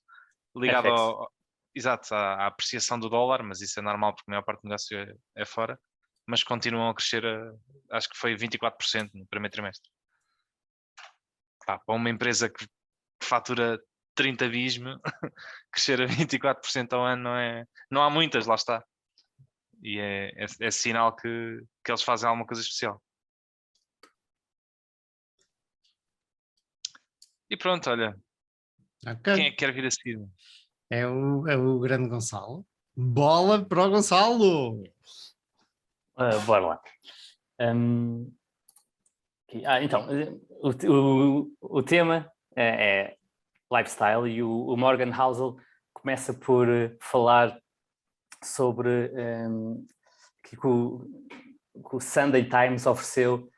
S2: ligado exato, à apreciação do dólar, mas isso é normal porque a maior parte do negócio é fora, mas continuam a crescer, acho que foi 24% no primeiro trimestre. Para uma empresa que fatura 30 bis, crescer a 24% ao ano não há muitas, lá está. E é sinal que eles fazem alguma coisa especial. E pronto, olha.
S1: Okay.
S2: Quem é que quer vir a seguir?
S1: É o grande Gonçalo. Bola para o Gonçalo!
S3: Bora lá. Então, o tema é lifestyle e o Morgan Housel começa por falar sobre que o Sunday Times ofereceu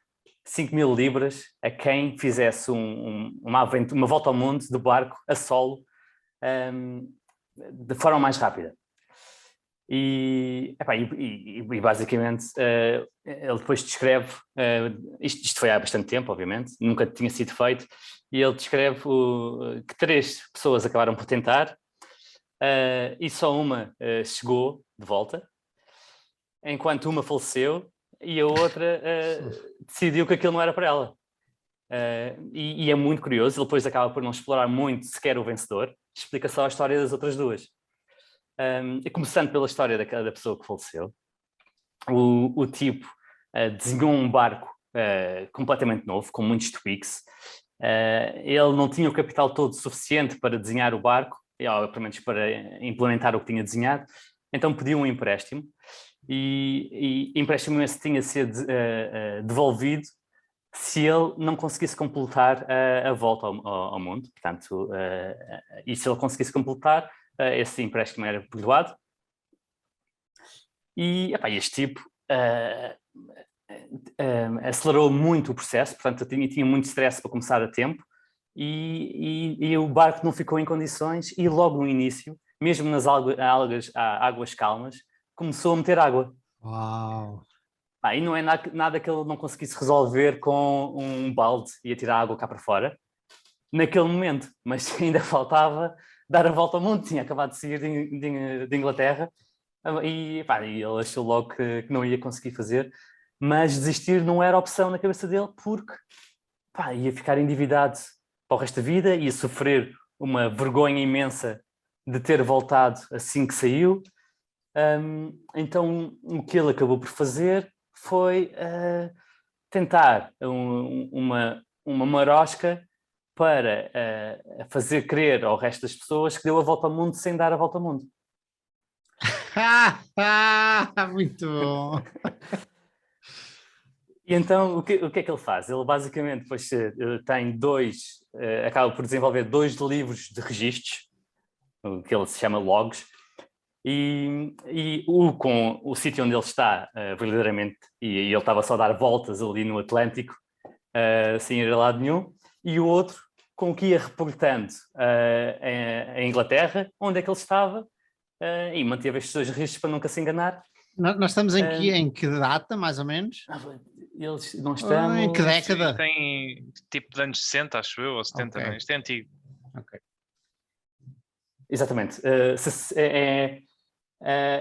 S3: 5.000 libras a quem fizesse uma volta ao mundo de barco a solo de forma mais rápida. E basicamente ele depois descreve, isto foi há bastante tempo, obviamente, nunca tinha sido feito, e ele descreve que 3 pessoas acabaram por tentar e só uma chegou de volta, enquanto uma faleceu e a outra decidiu que aquilo não era para ela. E é muito curioso, ele depois acaba por não explorar muito sequer o vencedor, explica só a história das outras duas. E começando pela história da pessoa que faleceu, o tipo desenhou um barco completamente novo, com muitos tweaks. Ele não tinha o capital todo suficiente para desenhar o barco, ou pelo menos para implementar o que tinha desenhado, então pediu um empréstimo, e empréstimo esse tinha de ser devolvido se ele não conseguisse completar a volta ao mundo. Portanto, e se ele conseguisse completar, esse empréstimo era perdoado. E este tipo acelerou muito o processo, portanto tinha muito stress para começar a tempo, e o barco não ficou em condições, e logo no início, mesmo nas águas calmas, começou a meter água.
S1: Uau!
S3: E não é nada que ele não conseguisse resolver com um balde e atirar água cá para fora, naquele momento, mas ainda faltava dar a volta ao mundo, tinha acabado de sair de Inglaterra, e ele achou logo que não ia conseguir fazer, mas desistir não era opção na cabeça dele, porque ia ficar endividado para o resto da vida, ia sofrer uma vergonha imensa de ter voltado assim que saiu. Então o que ele acabou por fazer foi tentar uma marosca para fazer crer ao resto das pessoas que deu a volta ao mundo sem dar a volta ao mundo.
S1: Muito bom!
S3: E então o que é que ele faz? Ele basicamente depois tem acaba por desenvolver 2 livros de registros, o que ele se chama logs, e com o sítio onde ele está verdadeiramente, e ele estava só a dar voltas ali no Atlântico, sem ir a lado nenhum, e o outro com que ia reportando em Inglaterra, onde é que ele estava, e manteve estes 2 registros para nunca se enganar.
S1: Nós estamos em que data, mais ou menos?
S3: Não estamos...
S1: Em que década?
S2: Tem tipo de anos 60, acho eu, ou 70,
S1: Ok.
S2: não é? Isto é antigo.
S1: Ok.
S3: Exatamente.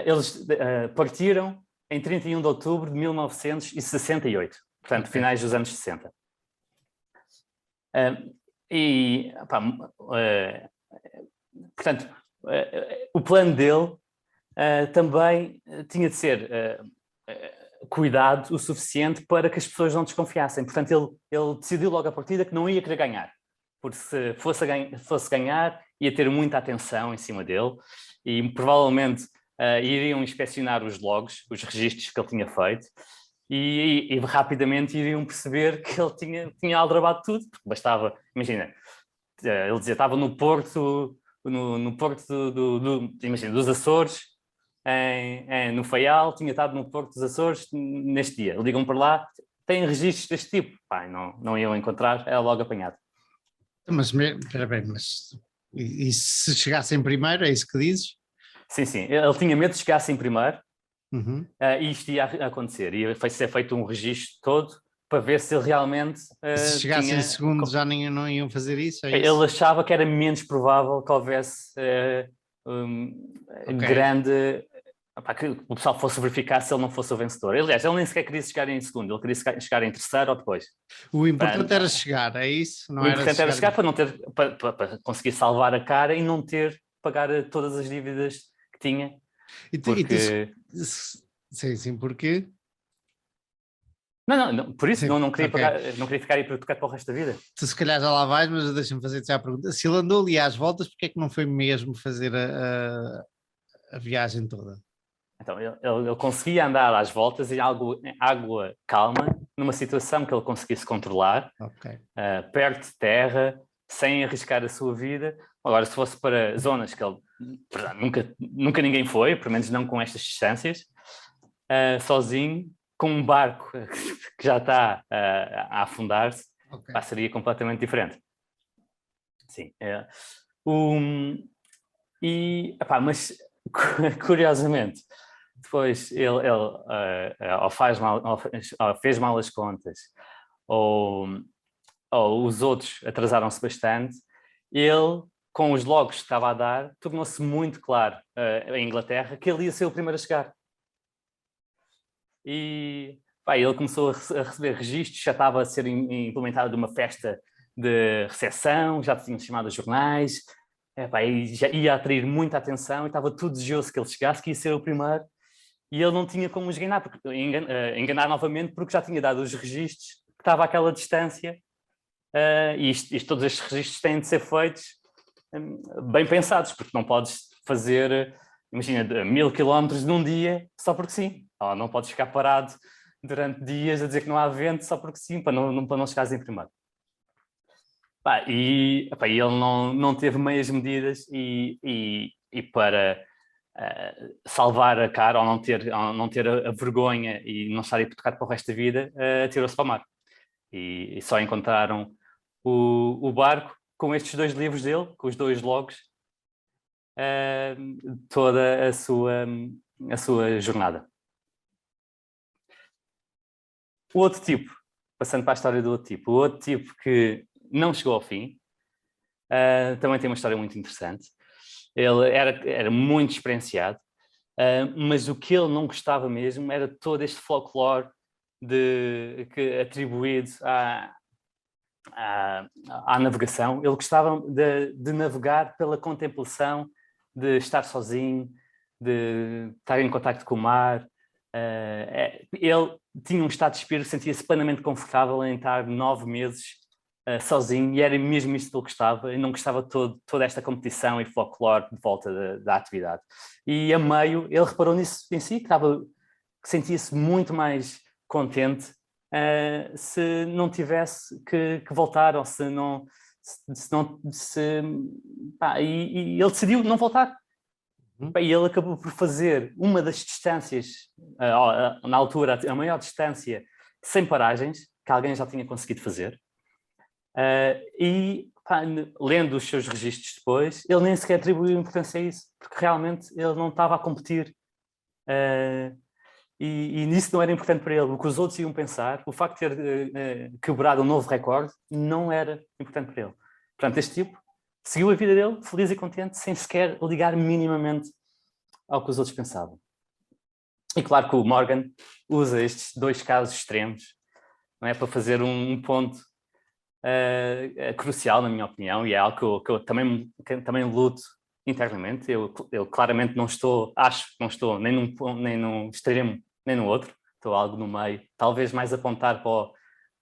S3: Eles partiram em 31 de outubro de 1968, portanto,
S1: Ok.
S3: finais dos anos 60. Portanto, o plano dele também tinha de ser cuidado o suficiente para que as pessoas não desconfiassem. Portanto, ele decidiu logo à partida que não ia querer ganhar, porque se fosse ganhar, ia ter muita atenção em cima dele e provavelmente iriam inspecionar os logs, os registros que ele tinha feito, e rapidamente iriam perceber que ele tinha aldrabado tudo, porque bastava, imagina, ele dizia, estava no porto, no porto imagina, dos Açores, no Faial, tinha estado no porto dos Açores neste dia. Ligam para lá, têm registros deste tipo. Pai, não iam encontrar, era logo apanhado.
S1: Mas, espera bem, mas e se chegassem primeiro, é isso que dizes?
S3: Sim, ele tinha medo de chegassem primeiro,
S1: Uhum.
S3: e isto ia acontecer. Ia ser feito um registro todo para ver se ele realmente
S1: Se chegassem em segundo já não iam fazer isso? É
S3: ele
S1: isso?
S3: achava que era menos provável que houvesse grande... que o pessoal fosse verificar se ele não fosse o vencedor. Aliás, ele nem sequer queria chegar em segundo, ele queria chegar em terceiro ou depois.
S1: O importante era chegar, é isso?
S3: O importante era chegar para não ter, para conseguir salvar a cara e não ter que pagar todas as dívidas que tinha. Porque...
S1: Sim, porque...
S3: Não, por isso
S1: Sim,
S3: não queria
S1: okay.
S3: pagar, não queria ficar hipotecado para o resto da vida.
S1: Tu se calhar já lá vais, mas deixa-me fazer-te já a pergunta. Se ele andou ali às voltas, porque é que não foi mesmo fazer a viagem toda?
S3: Então, ele conseguia andar às voltas em água calma, numa situação que ele conseguisse controlar, perto de terra, sem arriscar a sua vida. Agora, se fosse para zonas que ele nunca ninguém foi, pelo menos não com estas distâncias, sozinho, com um barco que já está a afundar-se, seria completamente diferente. Sim. Mas, curiosamente, depois ele fez mal as contas, ou os outros atrasaram-se bastante, ele, com os logs que estava a dar, tornou-se muito claro em Inglaterra que ele ia ser o primeiro a chegar. E ele começou a receber registros, já estava a ser implementada uma festa de recepção, já tinham chamado os jornais, e já ia atrair muita atenção e estava tudo desejoso que ele chegasse, que ia ser o primeiro, e ele não tinha como os enganar novamente, porque já tinha dado os registros, que estava àquela distância, e todos estes registros têm de ser feitos bem pensados, porque não podes fazer, imagina, 1000 quilómetros num dia só porque sim, ou não podes ficar parado durante dias a dizer que não há vento só porque sim, para não chegares em primeiro. E ele não teve meias medidas e para salvar a cara, ou não ter a vergonha e não estar hipotecado para o resto da vida, atirou-se para o mar. E só encontraram o barco com estes 2 livros dele, com os 2 logs, toda a sua jornada. O outro tipo, passando para a história do outro tipo, o outro tipo que não chegou ao fim, também tem uma história muito interessante. Ele era muito experienciado, mas o que ele não gostava mesmo era todo este folclore atribuído à navegação. Ele gostava de navegar pela contemplação, de estar sozinho, de estar em contacto com o mar. Ele tinha um estado de espírito, sentia-se plenamente confortável em estar 9 meses sozinho, e era mesmo isto que ele gostava, e não gostava toda esta competição e folclore de volta da atividade. E a meio, ele reparou nisso em si, que sentia-se muito mais contente se não tivesse que voltar, ou e ele decidiu não voltar. E ele acabou por fazer uma das distâncias, na altura, a maior distância sem paragens, que alguém já tinha conseguido fazer. E lendo os seus registros depois, ele nem sequer atribuiu importância a isso, porque realmente ele não estava a competir. E nisso não era importante para ele. O que os outros iam pensar, o facto de ter quebrado um novo recorde, não era importante para ele. Portanto, este tipo seguiu a vida dele, feliz e contente, sem sequer ligar minimamente ao que os outros pensavam. E claro que o Morgan usa estes dois casos extremos, não é, para fazer um ponto crucial, na minha opinião, e é algo que eu também luto internamente. Eu claramente acho que não estou nem num extremo nem no outro, estou algo no meio, talvez mais apontar para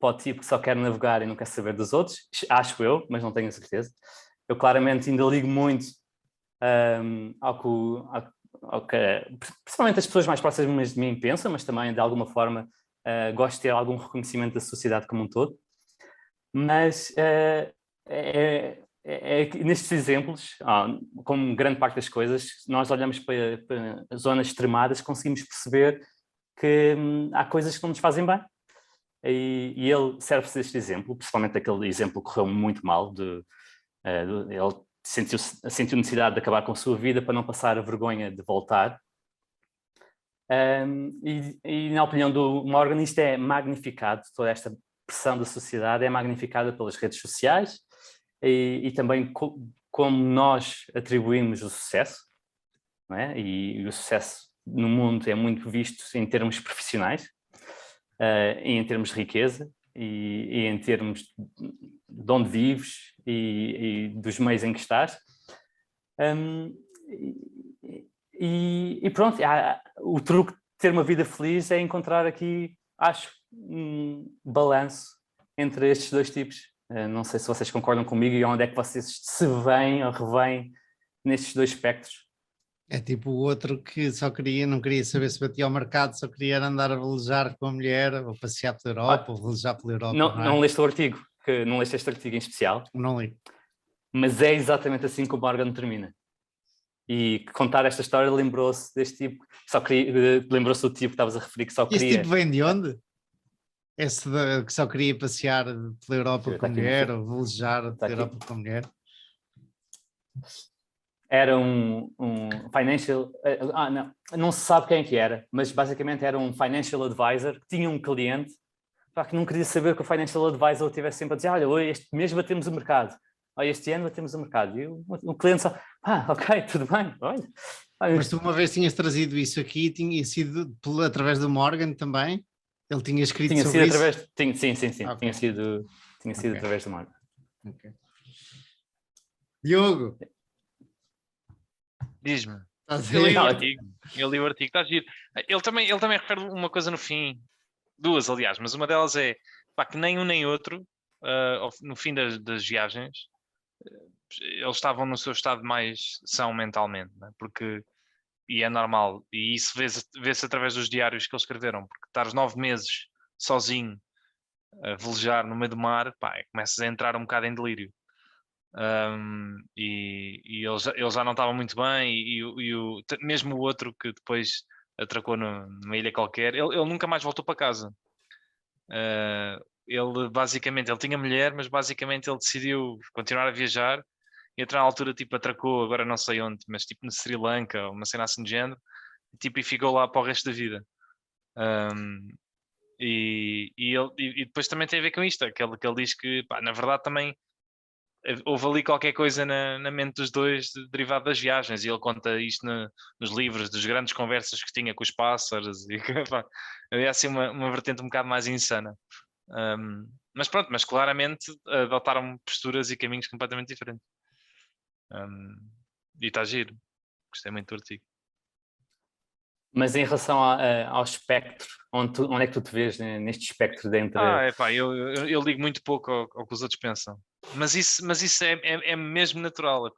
S3: o tipo que só quer navegar e não quer saber dos outros, acho eu, mas não tenho a certeza. Eu claramente ainda ligo muito ao que principalmente as pessoas mais próximas de mim pensam, mas também de alguma forma gosto de ter algum reconhecimento da sociedade como um todo. Mas nestes exemplos, como grande parte das coisas, nós olhamos para zonas extremadas, conseguimos perceber que há coisas que não nos fazem bem. E ele serve-se deste exemplo, principalmente aquele exemplo que correu muito mal. Ele sentiu necessidade de acabar com a sua vida para não passar a vergonha de voltar. E na opinião do Morgan, isto é magnificado, toda esta pressão da sociedade é magnificada pelas redes sociais e também como nós atribuímos o sucesso, não é? E o sucesso no mundo é muito visto em termos profissionais, e em termos de riqueza e em termos de onde vives e dos meios em que estás. E pronto, o truque de ter uma vida feliz é encontrar aqui, acho, um balanço entre estes dois tipos. Não sei se vocês concordam comigo e onde é que vocês se veem ou revêem nestes dois espectros.
S1: É tipo o outro que não queria saber se batia ao mercado, só queria andar a velejar com a mulher, ou passear pela Europa, ou velejar pela Europa.
S3: Não leste o artigo, não leste este artigo em especial?
S1: Não li.
S3: Mas é exatamente assim que o Morgan termina. E contar esta história lembrou-se deste tipo, lembrou-se do tipo que estavas a referir, que só queria...
S1: Esse tipo vem de onde? Esse que só queria passear pela Europa com a mulher, ou velejar pela Europa com a mulher?
S3: Era um financial... não se sabe quem que era, mas basicamente era um financial advisor que tinha um cliente que não queria saber que o financial advisor estivesse sempre a dizer: olha, este mês batemos o mercado, este ano batemos o mercado. E o cliente só: ok, tudo bem, olha.
S1: Mas tu uma vez tinhas trazido isso aqui, tinha sido através do Morgan também? Ele tinha escrito sobre isso?
S3: Sim.
S1: Okay.
S3: Tinha sido através do Morgan.
S1: Okay. Diogo!
S2: Diz-me.
S3: Eu li
S2: o artigo, está giro. Ele também refere uma coisa no fim, duas aliás, mas uma delas é que nem um nem outro, no fim das viagens, eles estavam no seu estado mais são mentalmente, né? Porque, e é normal, e isso vê-se através dos diários que eles escreveram, porque estares 9 meses sozinho a velejar no meio do mar, começas a entrar um bocado em delírio. E ele já não estava muito bem, e mesmo o outro que depois atracou numa ilha qualquer, ele nunca mais voltou para casa. Ele basicamente, ele tinha mulher, mas basicamente ele decidiu continuar a viajar e até na altura tipo atracou, agora não sei onde, mas tipo no Sri Lanka ou uma cena assim de género, e ficou lá para o resto da vida. E depois também tem a ver com isto, que ele diz que na verdade também houve ali qualquer coisa na mente dos dois derivado das viagens, e ele conta isto nos livros, das grandes conversas que tinha com os pássaros, e havia assim uma vertente um bocado mais insana. Mas pronto, mas claramente adotaram posturas e caminhos completamente diferentes. E está giro, gostei muito do artigo.
S3: Mas em relação ao espectro, onde é que tu te vês neste espectro dentro?
S2: Eu ligo muito pouco ao que os outros pensam. Mas isso é mesmo natural.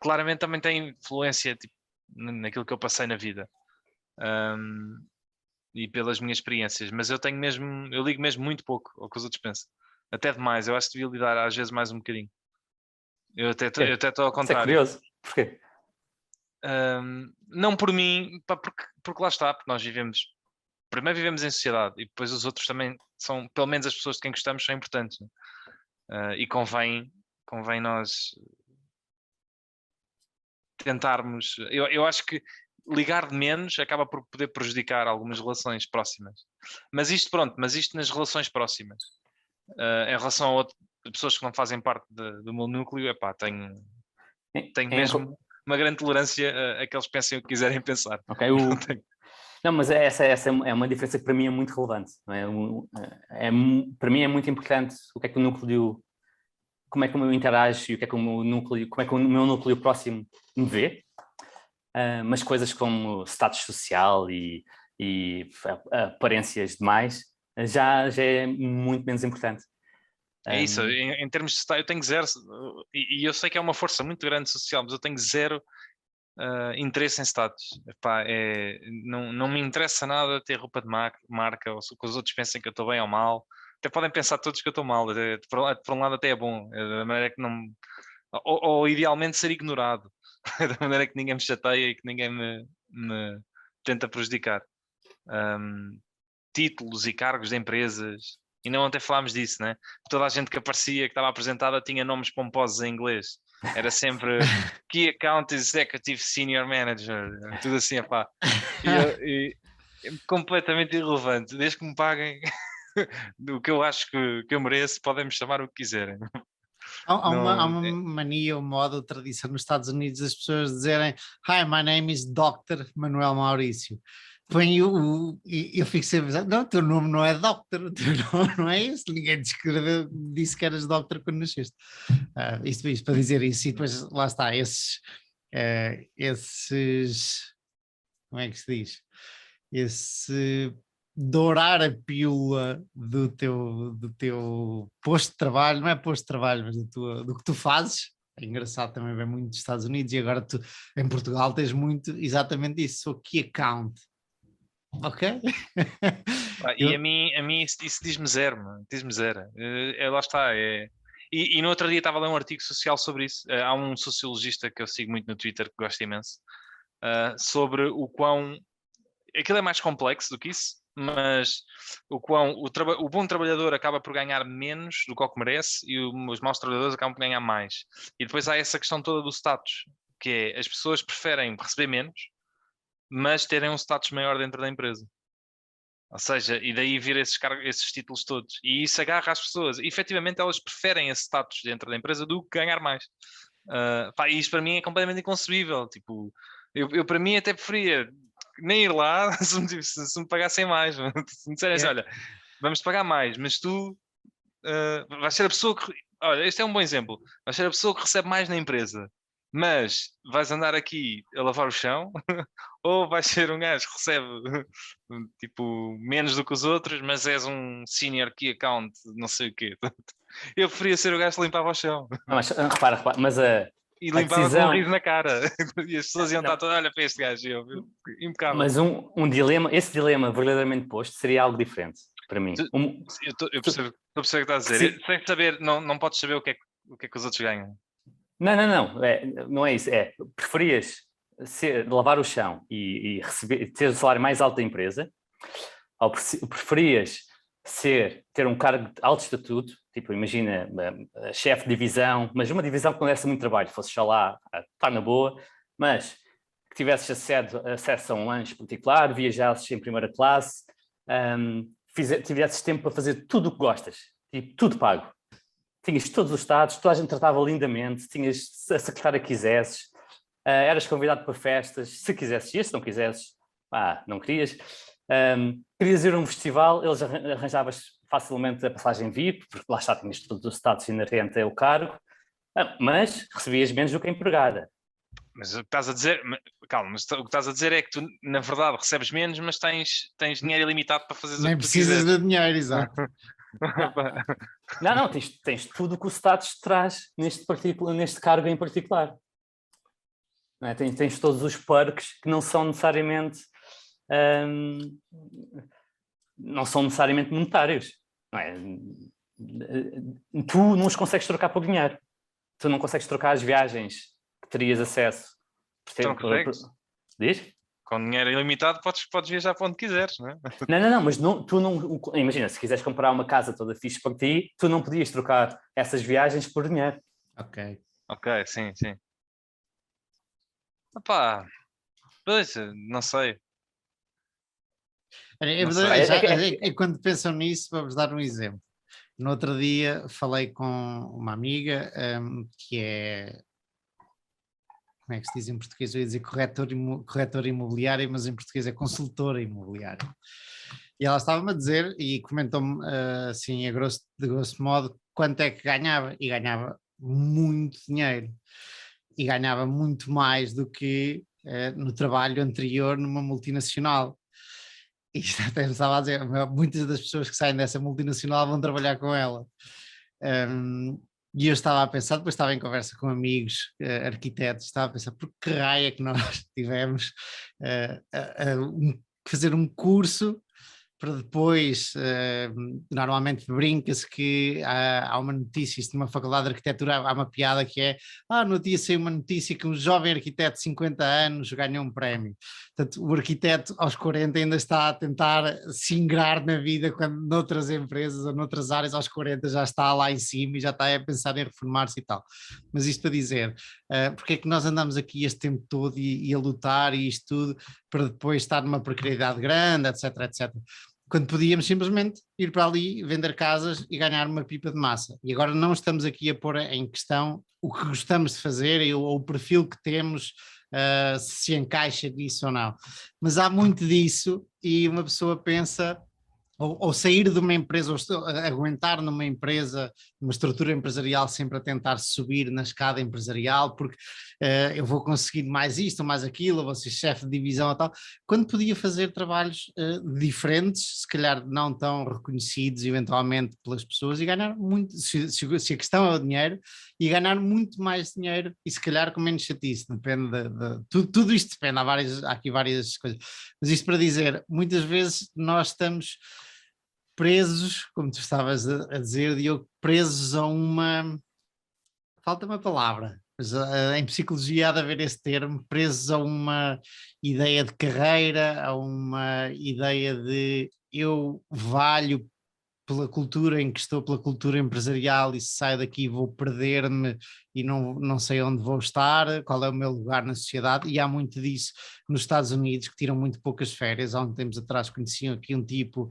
S2: Claramente também tem influência tipo, naquilo que eu passei na vida. E pelas minhas experiências. Mas eu ligo mesmo muito pouco ao que os outros pensam. Até demais. Eu acho que devia lidar às vezes mais um bocadinho. Eu até estou ao contrário.
S3: Isso é curioso. Porquê?
S2: Não por mim, porque lá está, porque nós primeiro vivemos em sociedade e depois os outros também são, pelo menos as pessoas de quem gostamos são importantes. E convém nós tentarmos. Eu acho que ligar de menos acaba por poder prejudicar algumas relações próximas. Mas isto nas relações próximas. Em relação a pessoas que não fazem parte do meu núcleo, tenho mesmo uma grande tolerância a que eles pensem o que quiserem pensar.
S3: Ok, não, mas essa é uma diferença que para mim é muito relevante. Não é? Para mim é muito importante o que é que o núcleo, como é que o meu interage e o que é que o meu núcleo, como é que o meu núcleo próximo me vê. Mas coisas como status social e aparências demais já é muito menos importante.
S2: É isso, em termos de status, eu tenho zero, e eu sei que é uma força muito grande social, mas eu tenho zero interesse em status. Não me interessa nada ter roupa de marca, ou que os outros pensem que eu estou bem ou mal. Até podem pensar todos que eu estou mal, por um lado até é bom, da maneira que não... Ou idealmente ser ignorado, da maneira que ninguém me chateia e que ninguém me tenta prejudicar. Títulos e cargos de empresas, e não ontem falámos disso, né? Toda a gente que aparecia, que estava apresentada, tinha nomes pomposos em inglês. Era sempre Key Account Executive Senior Manager, tudo assim, e completamente irrelevante. Desde que me paguem o que eu acho que eu mereço, podem-me chamar o que quiserem.
S1: Há uma mania, uma moda, tradição nos Estados Unidos das pessoas dizerem Hi, my name is Dr. Manuel Maurício. Põe eu fico sempre a dizer, não, o teu nome não é Doctor, o teu nome não é esse, ninguém disse que eras Doctor quando nasceste. Isto para dizer isso, e depois lá está, esses, como é que se diz? Esse dourar a pílula do teu posto de trabalho, não é posto de trabalho, mas do que tu fazes. É engraçado também ver muito dos Estados Unidos, e agora tu em Portugal tens muito exatamente isso, sou key account. Ok?
S2: E a mim isso diz-me zero, mano. Diz-me zero. Lá está. E no outro dia estava a ler um artigo social sobre isso. Há um sociologista que eu sigo muito no Twitter, que gosto imenso, sobre o quão... Aquilo é mais complexo do que isso, mas o bom trabalhador acaba por ganhar menos do que o que merece, e os maus trabalhadores acabam por ganhar mais. E depois há essa questão toda do status, que é as pessoas preferem receber menos, mas terem um status maior dentro da empresa. Ou seja, e daí vir esses títulos todos. E isso agarra as pessoas. E, efetivamente, elas preferem esse status dentro da empresa do que ganhar mais. E isto para mim é completamente inconcebível. Tipo, eu para mim até preferia nem ir lá se me pagassem mais. Se me disserem assim, olha, vamos pagar mais, mas tu vais ser a pessoa que... Olha, este é um bom exemplo. Vais ser a pessoa que recebe mais na empresa, mas vais andar aqui a lavar o chão, ou vais ser um gajo que recebe tipo menos do que os outros, mas és um senior key account, não sei o quê. Eu preferia ser o gajo que limpava o chão.
S3: Não, mas repara, mas
S2: e limpava com um riso na cara. E as pessoas iam estar todas, olha para este gajo, impecável.
S3: Mas esse dilema verdadeiramente posto seria algo diferente para mim.
S2: Eu percebo o que estás a dizer. Sem saber, não podes saber o que é que os outros ganham.
S3: Não é isso. Preferias lavar o chão e ter o salário mais alto da empresa, ou preferias ter um cargo de alto estatuto, tipo, imagina, chefe de divisão, mas uma divisão que não desse muito trabalho, fosse só lá, estar na boa, mas que tivesses acesso a um lanche particular, viajasses em primeira classe, tivesses tempo para fazer tudo o que gostas, tipo, tudo pago. Tinhas todos os status, toda a gente tratava lindamente, tinhas a secretária que quisesses, eras convidado para festas, se quisesses ir, se não quisesses, não querias. Querias ir a um festival, eles arranjavas facilmente a passagem VIP, porque lá está, tinhas todos os status inerentes ao cargo, mas recebias menos do que a empregada.
S2: Mas estás a dizer, calma, mas o que estás a dizer é que tu, na verdade, recebes menos, mas tens dinheiro ilimitado para fazer o que
S1: nem precisas de dinheiro, exato.
S3: Não, tens tudo o que o status traz neste cargo em particular. Não é? Tens todos os perks que não são necessariamente monetários. Não é? Tu não os consegues trocar por dinheiro. Tu não consegues trocar as viagens que terias acesso.
S2: Não consegues?
S3: Diz?
S2: com dinheiro ilimitado podes viajar para onde quiseres, não é?
S3: Não, mas tu não... Imagina, se quiseres comprar uma casa toda fixe para ti, tu não podias trocar essas viagens por dinheiro.
S1: Ok.
S2: Ok, sim. Epá, pois, não sei.
S1: É
S2: Não
S1: verdade,
S3: sei.
S1: quando pensam nisso, vamos dar um exemplo. No outro dia falei com uma amiga que é, como é que se diz em português? Eu ia dizer corretora imobiliária, mas em português é consultora imobiliária. E ela estava-me a dizer e comentou-me assim, de grosso modo, quanto é que ganhava. E ganhava muito dinheiro. E ganhava muito mais do que no trabalho anterior numa multinacional. E isto até me estava a dizer, muitas das pessoas que saem dessa multinacional vão trabalhar com ela. E eu estava a pensar, depois estava em conversa com amigos arquitetos, estava a pensar, por que raio é que nós tivemos fazer um curso para depois, normalmente brinca-se que há uma notícia, isto numa faculdade de arquitetura, há uma piada que é, no dia saiu uma notícia que um jovem arquiteto de 50 anos ganhou um prémio. Portanto, o arquiteto aos 40 ainda está a tentar se ingrar na vida, quando noutras empresas ou noutras áreas aos 40 já está lá em cima e já está a pensar em reformar-se e tal. Mas isto para dizer, porque é que nós andamos aqui este tempo todo e a lutar e isto tudo para depois estar numa precariedade grande, etc. Quando podíamos simplesmente ir para ali, vender casas e ganhar uma pipa de massa. E agora não estamos aqui a pôr em questão o que gostamos de fazer ou o perfil que temos, se encaixa nisso ou não. Mas há muito disso e uma pessoa pensa, ou sair de uma empresa, ou aguentar numa empresa, uma estrutura empresarial sempre a tentar subir na escada empresarial, porque eu vou conseguir mais isto, mais aquilo, vou ser chefe de divisão e tal, quando podia fazer trabalhos diferentes, se calhar não tão reconhecidos eventualmente pelas pessoas, e ganhar muito, se a questão é o dinheiro, e ganhar muito mais dinheiro, e se calhar com menos chatice, depende tudo isto depende, há aqui várias coisas, mas isto para dizer, muitas vezes nós estamos presos, como tu estavas a dizer, Diogo, presos a uma. Falta uma palavra, mas em psicologia há de haver esse termo, presos a uma ideia de carreira, a uma ideia de eu valho pela cultura em que estou, pela cultura empresarial, e se saio daqui vou perder-me e não sei onde vou estar, qual é o meu lugar na sociedade, e há muito disso nos Estados Unidos, que tiram muito poucas férias. Há uns tempos atrás conheciam aqui um tipo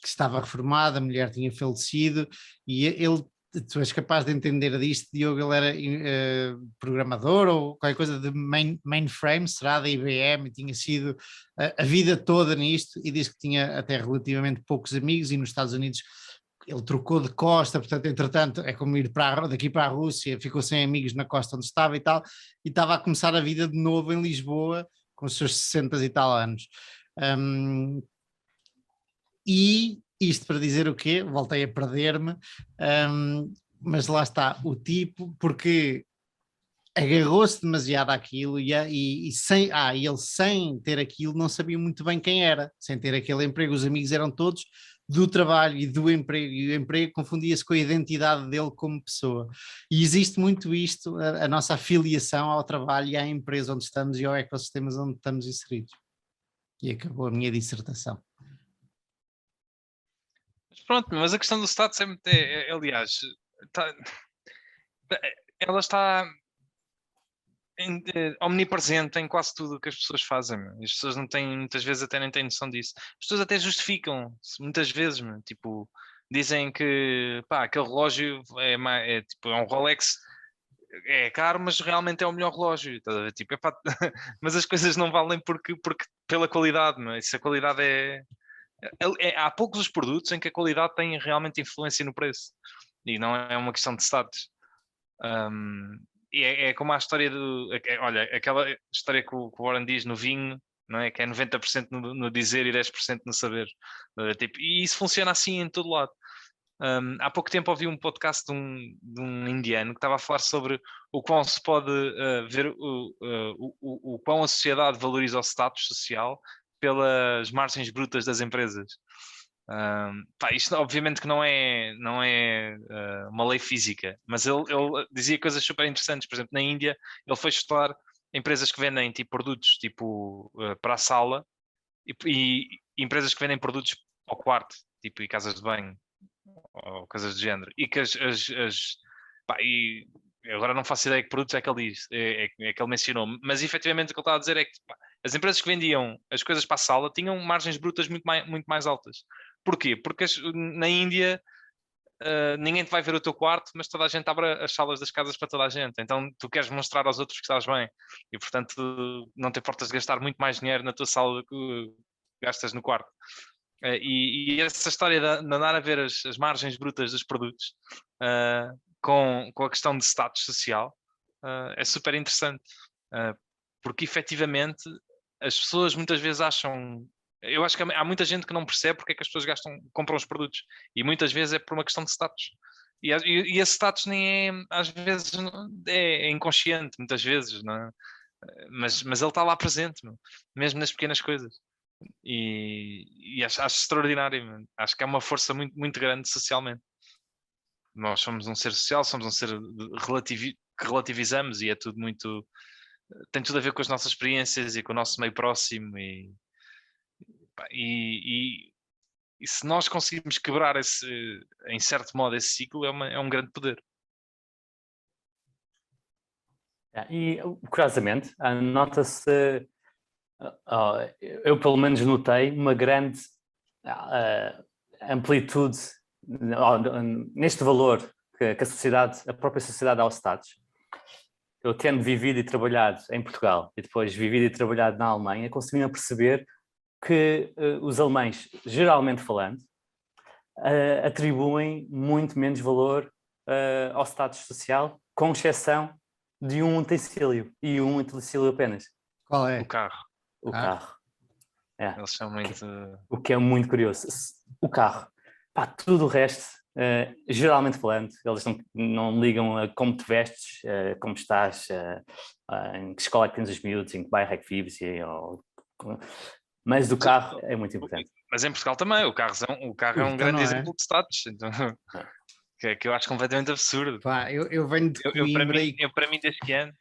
S1: que estava reformado, a mulher tinha falecido, e ele, tu és capaz de entender disto, Diogo, ele era programador ou qualquer coisa de mainframe, será da IBM, e tinha sido a vida toda nisto, e diz que tinha até relativamente poucos amigos, e nos Estados Unidos ele trocou de costa, portanto, entretanto, é como ir daqui para a Rússia, ficou sem amigos na costa onde estava e tal, e estava a começar a vida de novo em Lisboa, com os seus 60 e tal anos. E isto para dizer o quê? Voltei a perder-me, mas lá está, o tipo, porque agarrou-se demasiado àquilo e ele sem ter aquilo não sabia muito bem quem era, sem ter aquele emprego, os amigos eram todos do trabalho e do emprego, e o emprego confundia-se com a identidade dele como pessoa. E existe muito isto, a nossa afiliação ao trabalho e à empresa onde estamos e ao ecossistema onde estamos inseridos. E acabou a minha dissertação.
S2: Pronto, mas a questão do status aliás, ela está omnipresente em quase tudo o que as pessoas fazem. As pessoas não têm, muitas vezes até nem têm noção disso. As pessoas até justificam, muitas vezes, tipo, dizem que aquele relógio tipo, é um Rolex, é caro, mas realmente é o melhor relógio. Tipo, mas as coisas não valem porque pela qualidade, não é? Se a qualidade há poucos os produtos em que a qualidade tem realmente influência no preço, e não é uma questão de status. E é como a história olha, aquela história que o Warren diz no vinho, não é? Que é 90% no dizer e 10% no saber. Tipo, e isso funciona assim em todo lado. Há pouco tempo ouvi um podcast de um indiano que estava a falar sobre o quão se pode ver o quão a sociedade valoriza o status social pelas margens brutas das empresas. Isto obviamente que não é uma lei física, mas ele dizia coisas super interessantes. Por exemplo, na Índia ele foi estudar empresas que vendem tipo produtos tipo para a sala e empresas que vendem produtos ao quarto, tipo e casas de banho ou coisas do género. E que pá, e agora não faço ideia que produtos é que ele diz, é que ele mencionou, mas efetivamente o que ele está a dizer é que pá, as empresas que vendiam as coisas para a sala tinham margens brutas muito mais altas. Porquê? Porque na Índia ninguém te vai ver o teu quarto, mas toda a gente abre as salas das casas para toda a gente. Então tu queres mostrar aos outros que estás bem e, portanto, não te importas de gastar muito mais dinheiro na tua sala do que gastas no quarto. E essa história de andar a ver as margens brutas dos produtos com a questão de status social é super interessante. Porque efetivamente as pessoas muitas vezes acham. Eu acho que há muita gente que não percebe porque é que as pessoas compram os produtos. E muitas vezes é por uma questão de status. E esse status nem é, às vezes, é inconsciente, muitas vezes, não é? Mas ele está lá presente, mesmo nas pequenas coisas. E acho extraordinário, acho que é uma força muito, muito grande socialmente. Nós somos um ser social, somos um ser que relativizamos e é tudo muito. Tem tudo a ver com as nossas experiências e com o nosso meio próximo. E se nós conseguirmos quebrar em certo modo esse ciclo, é um grande poder.
S3: E curiosamente, nota-se, eu pelo menos notei uma grande amplitude neste valor que a sociedade, a própria sociedade dá aos Estados. Eu tendo vivido e trabalhado em Portugal e depois vivido e trabalhado na Alemanha, consegui perceber que os alemães, geralmente falando, atribuem muito menos valor ao status social, com exceção de um utensílio, e um utensílio apenas.
S1: Qual é?
S2: O carro.
S3: O carro. É.
S2: Eles são muito...
S3: O que é muito curioso. O carro. Pá, tudo o resto, geralmente falando, eles não ligam a como te vestes, como estás, em que escola é que tens os miúdos, em que bairro é que vives, mas o carro é muito importante.
S2: Mas em Portugal também, o carro é um grande exemplo de status. Então, que eu acho completamente absurdo.
S1: Pá, eu venho de Coimbra
S2: para mim deste ano.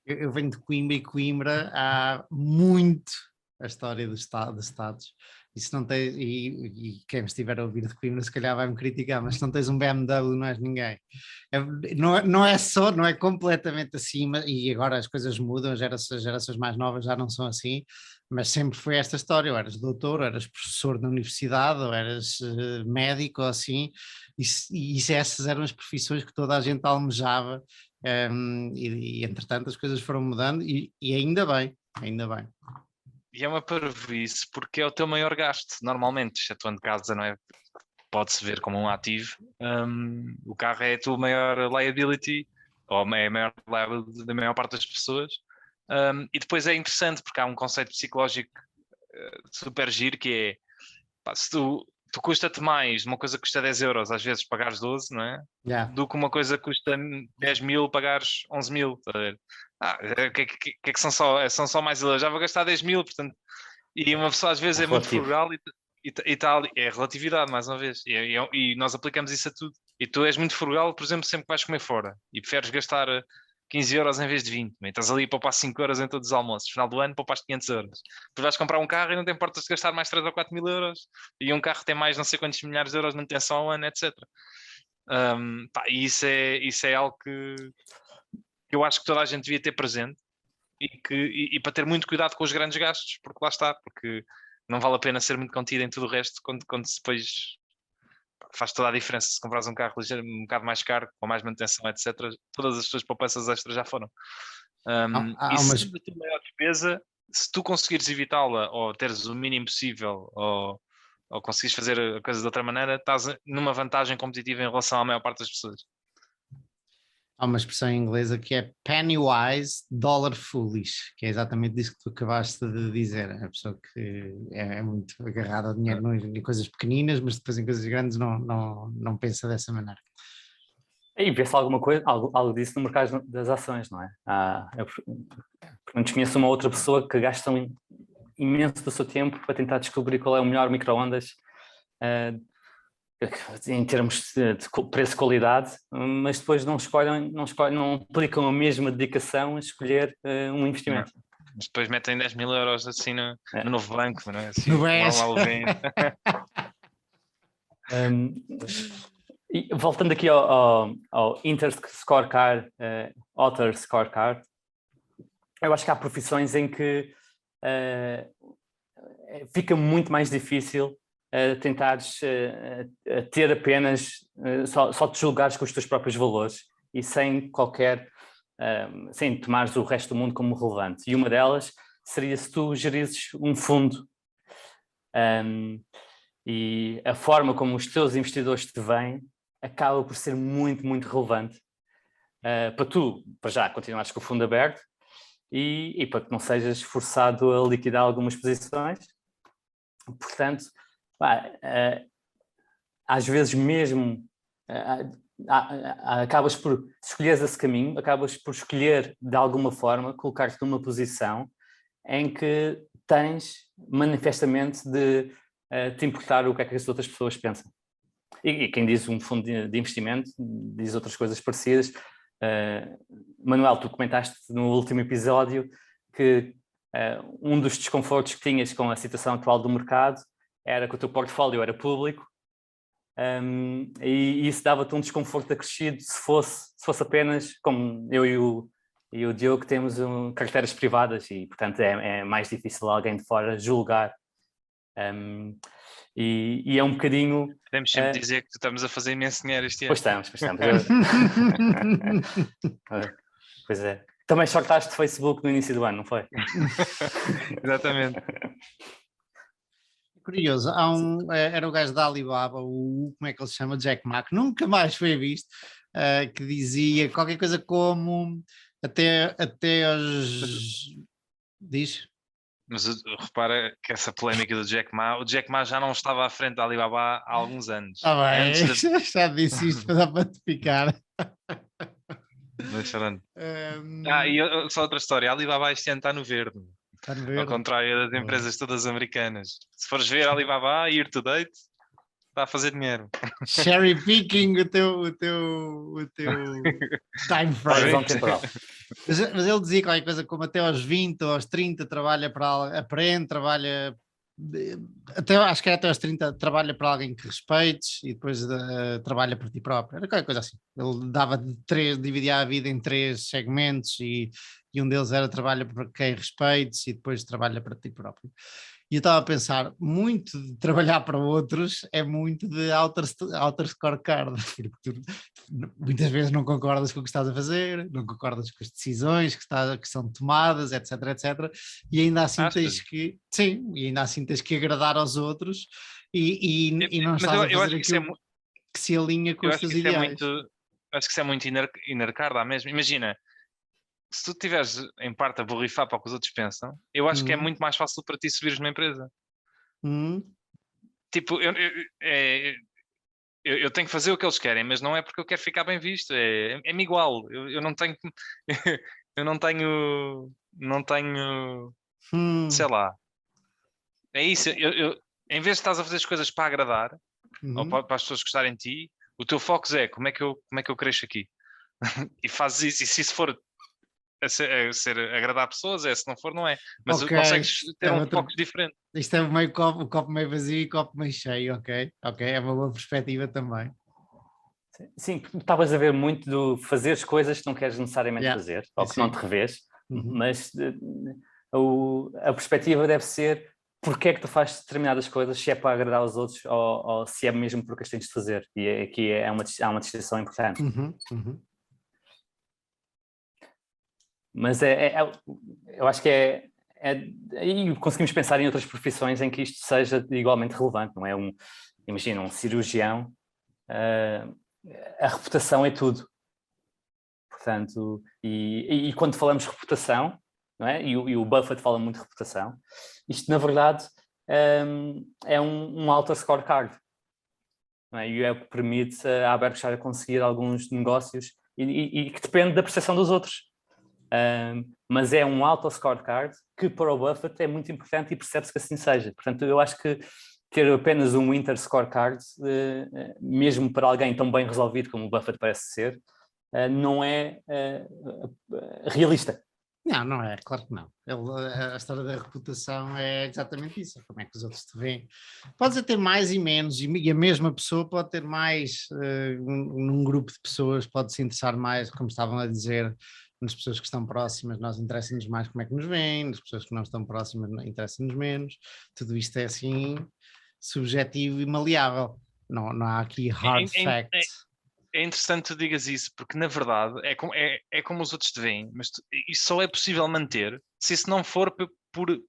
S1: Eu venho de Coimbra e Coimbra há muito a história dos Estados. E, se não tens, e quem estiver a ouvir de Coimbra se calhar vai-me criticar, mas se não tens um BMW não és ninguém. Não é completamente assim, e agora as coisas mudam, as gerações mais novas já não são assim, mas sempre foi esta história, ou eras doutor, ou eras professor na universidade, ou eras médico, ou assim, e essas eram as profissões que toda a gente almejava, e entretanto as coisas foram mudando, e ainda bem, ainda bem.
S2: E é uma parvoíce porque é o teu maior gasto, normalmente, excetuando casa, não é? Pode-se ver como um ativo. O carro é a tua maior liability, ou é a maior liability da maior parte das pessoas. E depois é interessante porque há um conceito psicológico super giro que é, pá, se tu custa-te mais uma coisa que custa 10 euros, às vezes pagares 12, não é?
S1: Yeah.
S2: Do que uma coisa que custa 10 mil, pagares 11 mil. Tá a ver? Que é que são só mais euros? Já vou gastar 10 mil, portanto. E uma pessoa às vezes é muito frugal e tá ali. É relatividade, mais uma vez. E nós aplicamos isso a tudo. E tu és muito frugal, por exemplo, sempre que vais comer fora e preferes gastar 15 euros em vez de 20. Estás ali a poupar 5 euros em todos os almoços. No final do ano poupaste 500 euros. Depois vais comprar um carro e não te importas de gastar mais 3 ou 4 mil euros. E um carro tem mais não sei quantos milhares de euros de manutenção ao ano, etc. E isso é algo que eu acho que toda a gente devia ter presente e para ter muito cuidado com os grandes gastos, porque lá está, porque não vale a pena ser muito contido em tudo o resto quando depois faz toda a diferença. Se compras um carro ligeiro, um bocado mais caro, com mais manutenção, etc., todas as tuas poupanças extras já foram. Se a tua maior despesa, se tu conseguires evitá-la ou teres o mínimo possível ou conseguires fazer a coisa de outra maneira, estás numa vantagem competitiva em relação à maior parte das pessoas.
S1: Há uma expressão inglesa que é penny wise, dollar foolish, que é exatamente isso que tu acabaste de dizer. A pessoa que é muito agarrada ao dinheiro em coisas pequeninas, mas depois em coisas grandes não pensa dessa maneira.
S3: E vê-se alguma coisa, algo disso no mercado das ações, não é? Eu não desconheço uma outra pessoa que gasta imenso do seu tempo para tentar descobrir qual é o melhor micro-ondas em termos de preço-qualidade, mas depois não aplicam a mesma dedicação a escolher um investimento.
S2: Mas depois metem 10 mil euros assim no novo banco, não é? Assim,
S1: No BES.
S3: E voltando aqui ao Inter-Scorecard, Author Scorecard, eu acho que há profissões em que fica muito mais difícil tentares ter apenas, só te julgares com os teus próprios valores e sem sem tomares o resto do mundo como relevante. E uma delas seria se tu gerisses um fundo e a forma como os teus investidores te veem acaba por ser muito, muito relevante para tu, para já, continuares com o fundo aberto e para que não sejas forçado a liquidar algumas posições. Portanto, às vezes mesmo acabas por escolher esse caminho, acabas por escolher de alguma forma colocar-te numa posição em que tens manifestamente de te importar o que é que as outras pessoas pensam. E quem diz um fundo de investimento diz outras coisas parecidas. Manuel, tu comentaste no último episódio que um dos desconfortos que tinhas com a situação atual do mercado era que o teu portfólio era público e isso dava-te um desconforto acrescido se fosse apenas, como eu e o Diogo temos carteiras privadas e, portanto, é mais difícil alguém de fora julgar. E é um bocadinho...
S2: Podemos sempre dizer que estamos a fazer imenso dinheiro este ano.
S3: Pois estamos. Pois é. Também shortaste Facebook no início do ano, não foi?
S2: Exatamente.
S1: Curioso, era o gajo da Alibaba, como é que ele se chama? Jack Ma, que nunca mais foi visto, que dizia qualquer coisa como até aos... Diz?
S2: Mas repara que essa polémica do Jack Ma, o Jack Ma já não estava à frente da Alibaba há alguns anos.
S1: Bem, já disse isto para dar para te picar.
S2: E só outra história, a Alibaba este ano está no verde.
S1: Está no verde.
S2: Ao contrário das empresas todas americanas. Se fores ver a Alibaba, year to date, está a fazer dinheiro.
S1: Cherry picking o teu time frame. Mas ele dizia qualquer coisa como até aos 20 ou aos 30 aprende, trabalha, até, acho que era até aos 30 trabalha para alguém que respeites e depois trabalha por ti próprio. Era qualquer coisa assim. Ele dividia a vida em 3 segmentos e um deles era trabalha para quem respeites e depois trabalha para ti próprio. E eu estava a pensar, muito de trabalhar para outros é muito de outer scorecard, porque tu muitas vezes não concordas com o que estás a fazer, não concordas com as decisões que são tomadas, etc, e ainda assim tens que agradar aos outros e não estás a fazer aquilo que se alinha com os teus ideais.
S2: Acho que isso é muito inner carda mesmo. Imagina, se tu estiveres em parte a borrifar para o que os outros pensam, eu acho que é muito mais fácil para ti subires numa empresa. Tipo, eu tenho que fazer o que eles querem, mas não é porque eu quero ficar bem visto, é-me igual. Eu não tenho eu não tenho sei lá. É isso, em vez de estás a fazer as coisas para agradar ou para as pessoas gostarem de ti, o teu foco é como é que eu cresço aqui. E fazes isso, e se isso for agradar pessoas, se não for, não é. Mas consegues ter foco diferente.
S1: Isto é meio o copo meio vazio e o copo meio cheio, ok, é uma boa perspectiva também.
S3: Sim, estavas a ver muito do fazer as coisas que não queres necessariamente fazer, ou que não te revês, mas a perspectiva deve ser porque é que tu fazes determinadas coisas, se é para agradar aos outros ou se é mesmo porque as tens de fazer. E aqui há uma distinção importante. Mas eu acho que e conseguimos pensar em outras profissões em que isto seja igualmente relevante, não é? Imagina, um cirurgião, a reputação é tudo. Portanto, e quando falamos de reputação, não é? E o Buffett fala muito de reputação, isto na verdade é um author scorecard, não é? E é o que permite a Berkshire conseguir alguns negócios e que depende da percepção dos outros. Mas é um auto scorecard que para o Buffett é muito importante e percebe-se que assim seja. Portanto, eu acho que ter apenas um Winter Scorecard, mesmo para alguém tão bem resolvido como o Buffett parece ser, não é realista.
S1: Não é, claro que não. A história da reputação é exatamente isso, como é que os outros te veem. Podes ter mais e menos, e a mesma pessoa pode ter mais, num grupo de pessoas, pode se interessar mais, como estavam a dizer, nas pessoas que estão próximas, nós interessa-nos mais como é que nos veem, nas pessoas que não estão próximas interessa-nos menos. Tudo isto é assim subjetivo e maleável. Não há aqui hard facts.
S2: É interessante que tu digas isso, porque na verdade é como os outros te veem, mas isso só é possível manter se isso não for por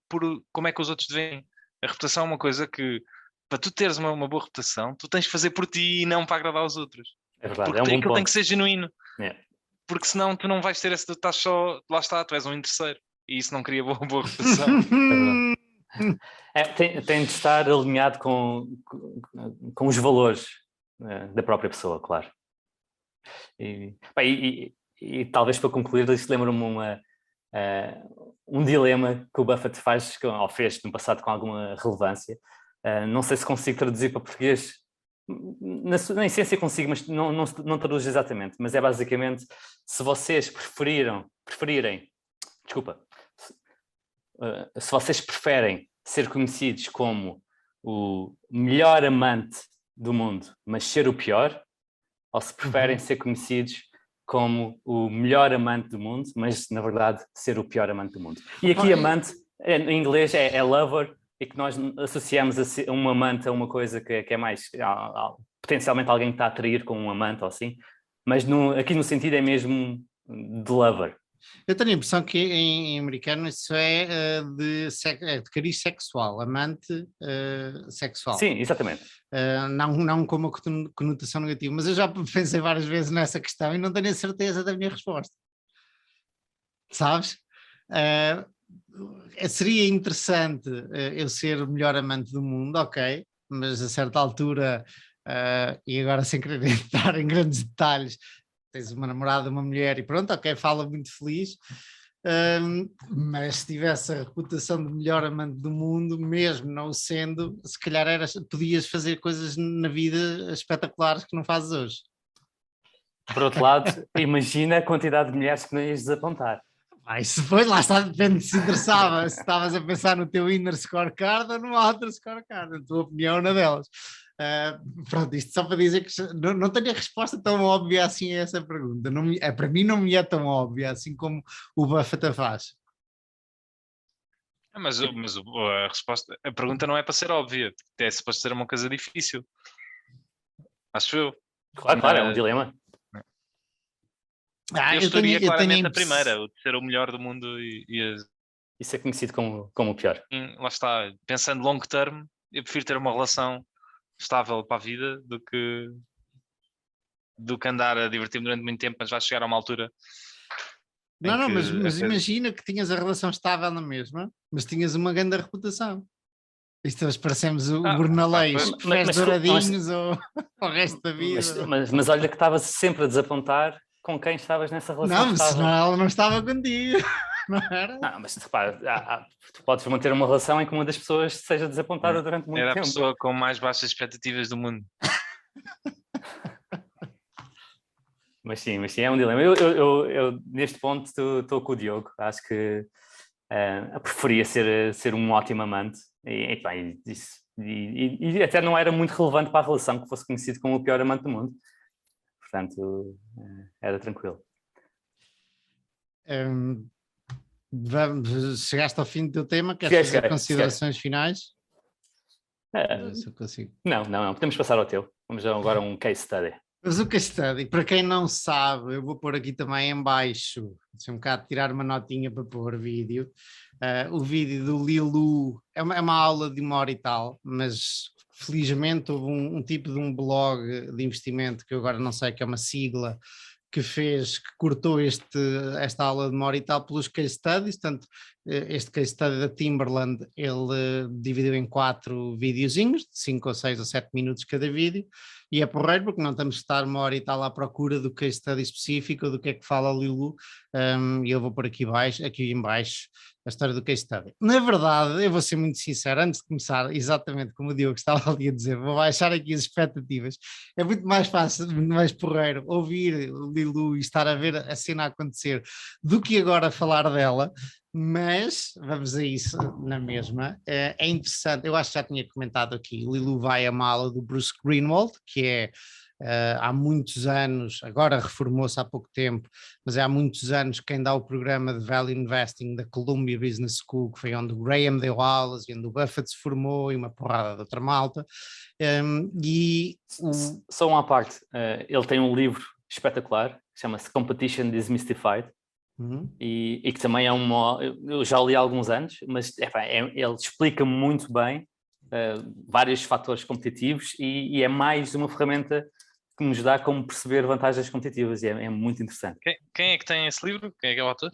S2: como é que os outros te veem. A reputação é uma coisa que, para tu teres uma boa reputação, tu tens de fazer por ti e não para agradar aos outros.
S3: É verdade,
S2: porque
S3: é um bom
S2: aquilo
S3: ponto.
S2: tem que ser genuíno.
S3: Yeah.
S2: Porque senão tu não vais ter esse, tu estás só, lá está, tu és um interesseiro. E isso não cria boa reputação.
S3: Tem de estar alinhado com os valores da própria pessoa, claro. E talvez para concluir, isso lembra-me um dilema que o Buffett faz, ou fez no passado com alguma relevância. Não sei se consigo traduzir para português, na essência consigo, mas não traduz exatamente. Mas é basicamente, se vocês se vocês preferem ser conhecidos como o melhor amante do mundo, mas ser o pior, ou se preferem ser conhecidos como o melhor amante do mundo, mas na verdade ser o pior amante do mundo. E aqui amante, em inglês é lover, e que nós associamos a um amante a uma coisa que é mais, potencialmente alguém que está a atrair com um amante ou assim, mas aqui no sentido é mesmo de lover.
S1: Eu tenho a impressão que em americano isso é de cariz sexual, amante sexual.
S3: Sim, exatamente.
S1: Não com uma conotação negativa, mas eu já pensei várias vezes nessa questão e não tenho a certeza da minha resposta. Sabes? Seria interessante eu ser o melhor amante do mundo, ok, mas a certa altura, e agora sem querer entrar em grandes detalhes, tens uma namorada, uma mulher e pronto, ok, fala muito feliz, mas se tivesse a reputação de melhor amante do mundo, mesmo não sendo, se calhar podias fazer coisas na vida espetaculares que não fazes hoje.
S3: Por outro lado, imagina a quantidade de mulheres que não ias desapontar.
S1: Isso foi, lá está, depende se interessava, se estavas a pensar no teu inner scorecard ou no outer scorecard, a tua opinião é uma delas. Pronto, isto só para dizer que não tenho a resposta tão óbvia assim a essa pergunta. Para mim não me é tão óbvia assim como o Buffett a faz.
S2: Mas a resposta, a pergunta não é para ser óbvia, é suposto ser uma coisa difícil. Acho eu.
S3: Claro, é um dilema.
S2: Eu estaria claramente a primeira, o de ser o melhor do mundo e
S3: ser conhecido como o pior.
S2: Lá está, pensando long term, eu prefiro ter uma relação estável para a vida do que andar a divertir-me durante muito tempo, mas vai chegar a uma altura.
S1: Mas imagina que tinhas a relação estável na mesma, mas tinhas uma grande reputação. Isto hoje parecemos o Bornalês, pés douradinhos ou o resto da vida.
S3: Mas olha que estavas sempre a desapontar com quem estavas nessa relação.
S1: Não, mas senão ela não estava contigo. Não era?
S3: Não, mas repara, tu podes manter uma relação em que uma das pessoas seja desapontada durante muito tempo.
S2: Era a pessoa com mais baixas expectativas do mundo.
S3: Mas sim, é um dilema. Eu neste ponto estou com o Diogo. Acho que preferia ser um ótimo amante e até não era muito relevante para a relação que fosse conhecido como o pior amante do mundo. Portanto, era tranquilo.
S1: Chegaste ao fim do teu tema, queres fazer considerações finais?
S3: Não, podemos passar ao teu. Vamos agora a um case study.
S1: Mas o case study, para quem não sabe, eu vou pôr aqui também em baixo, deixa um bocado tirar uma notinha para pôr vídeo. O vídeo do Lilu é uma aula de 1 hora e tal, mas felizmente houve um tipo de um blog de investimento que eu agora não sei, que é uma sigla, que cortou esta aula de 1 hora e tal pelos case studies. Portanto, este case study da Timberland, ele dividiu em 4 videozinhos, de 5 ou 6 ou 7 minutos cada vídeo, e é porreiro porque não temos que estar 1 hora e tal à procura do case study específico, ou do que é que fala o Lilu, e eu vou pôr aqui em baixo a história do case study. Na verdade, eu vou ser muito sincero, antes de começar, exatamente como o Diogo estava ali a dizer, vou baixar aqui as expectativas. É muito mais fácil, muito mais porreiro ouvir o Lilu e estar a ver a cena acontecer do que agora falar dela, mas vamos a isso na mesma. É interessante, eu acho que já tinha comentado aqui, o Lilu vai à mala do Bruce Greenwald, que é há muitos anos, agora reformou-se há pouco tempo, mas há muitos anos quem dá o programa de Value Investing da Columbia Business School, que foi onde o Graham deu aulas e onde o Buffett se formou e uma porrada de outra malta.
S3: Só uma parte, ele tem um livro espetacular, chama-se Competition Demystified, e que também é eu já li há alguns anos, mas ele explica muito bem vários fatores competitivos e é mais uma ferramenta que nos dá como perceber vantagens competitivas e é muito interessante.
S2: Quem é que tem esse livro? Quem é que é o autor?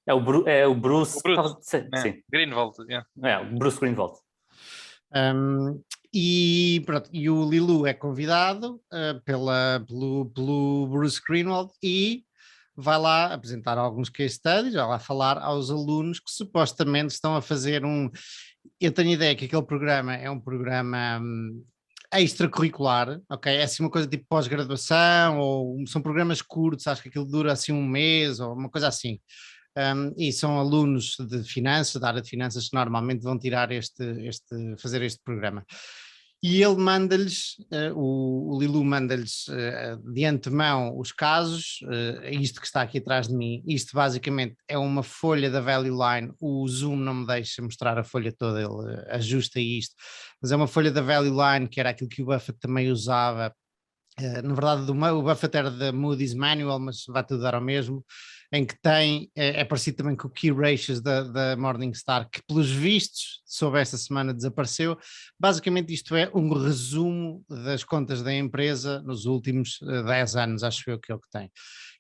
S3: É o Bruce. Sim.
S2: Greenwald. Yeah.
S3: O Bruce Greenwald.
S1: E o Lilu é convidado pelo Bruce Greenwald e vai lá apresentar alguns case studies, vai lá falar aos alunos que supostamente estão a fazer eu tenho a ideia que aquele programa é um programa extracurricular, ok? É assim uma coisa tipo pós-graduação, ou são programas curtos, acho que aquilo dura assim um mês, ou uma coisa assim. E são alunos de finanças, da área de finanças, que normalmente vão tirar fazer este programa. E ele manda-lhes, o Lilu manda-lhes de antemão os casos, isto que está aqui atrás de mim, isto basicamente é uma folha da Value Line, o Zoom não me deixa mostrar a folha toda, ele ajusta isto, mas é uma folha da Value Line, que era aquilo que o Buffett também usava. Na verdade o Buffett era da Moody's Manual, mas vai tudo dar ao mesmo, em que é parecido também com o Key Ratios da Morningstar, que pelos vistos, sob esta semana, desapareceu. Basicamente isto é um resumo das contas da empresa nos últimos 10 anos, acho eu que é o que tem.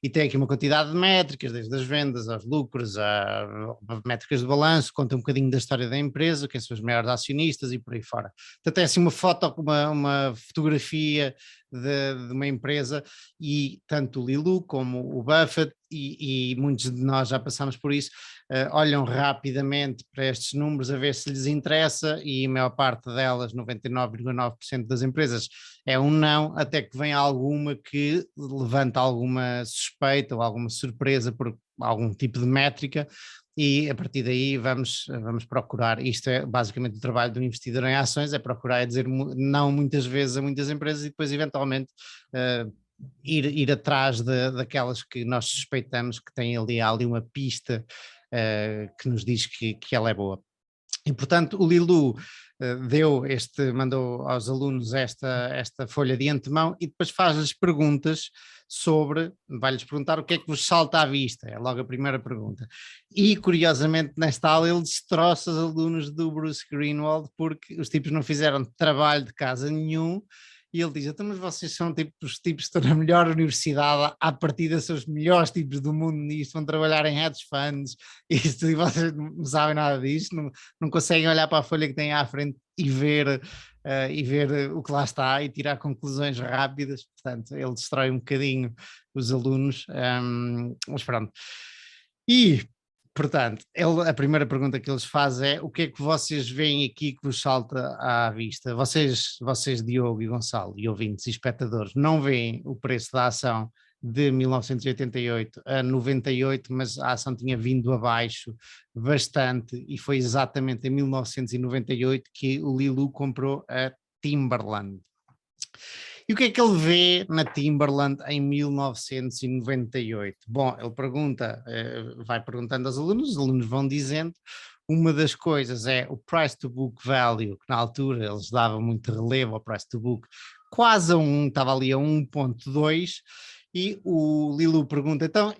S1: E tem aqui uma quantidade de métricas, desde as vendas aos lucros, a métricas de balanço, conta um bocadinho da história da empresa, quem são os maiores acionistas e por aí fora. Portanto, é assim uma fotografia de uma empresa, e tanto o Lilu como o Buffett e muitos de nós já passamos por isso, olham rapidamente para estes números a ver se lhes interessa, e a maior parte delas, 99,9% das empresas, é um não, até que vem alguma que levanta alguma suspeita ou alguma surpresa por algum tipo de métrica, e a partir daí vamos procurar. Isto é basicamente o trabalho do investidor em ações, é procurar dizer não muitas vezes a muitas empresas e depois eventualmente ir atrás daquelas que nós suspeitamos que têm ali uma pista que nos diz que ela é boa. E portanto o Lilu mandou aos alunos esta folha de antemão e depois faz-lhes perguntas vai-lhes perguntar o que é que vos salta à vista, é logo a primeira pergunta. E curiosamente nesta aula ele destroça os alunos do Bruce Greenwald, porque os tipos não fizeram trabalho de casa nenhum. E ele diz, então, mas vocês são os tipos que estão na melhor universidade, à partida são os melhores tipos do mundo nisto, vão trabalhar em hedge funds, e vocês não sabem nada disto, não conseguem olhar para a folha que têm à frente e ver o que lá está e tirar conclusões rápidas. Portanto, ele destrói um bocadinho os alunos, mas pronto. E portanto, a primeira pergunta que eles fazem é: o que é que vocês veem aqui que vos salta à vista? Vocês, Diogo e Gonçalo, e ouvintes e espectadores, não veem o preço da ação de 1988 a 98, mas a ação tinha vindo abaixo bastante, e foi exatamente em 1998 que o Lilu comprou a Timberland. E o que é que ele vê na Timberland em 1998? Bom, ele vai perguntando aos alunos, os alunos vão dizendo. Uma das coisas é o price to book value, que na altura eles davam muito relevo ao price to book, quase estava ali a 1.2, e o Lilu pergunta, então,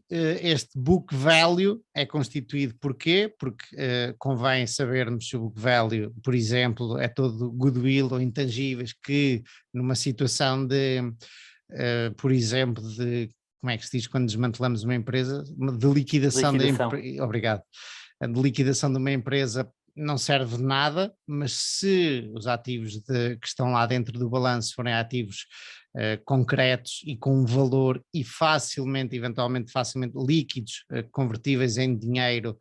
S1: este book value é constituído por quê? Porque convém sabermos se o book value, por exemplo, é todo goodwill ou intangíveis que numa situação por exemplo, como é que se diz quando desmantelamos uma empresa? De liquidação. Obrigado. De liquidação de uma empresa não serve de nada, mas se os ativos que estão lá dentro do balanço forem ativos concretos e com um valor e eventualmente facilmente líquidos, convertíveis em dinheiro,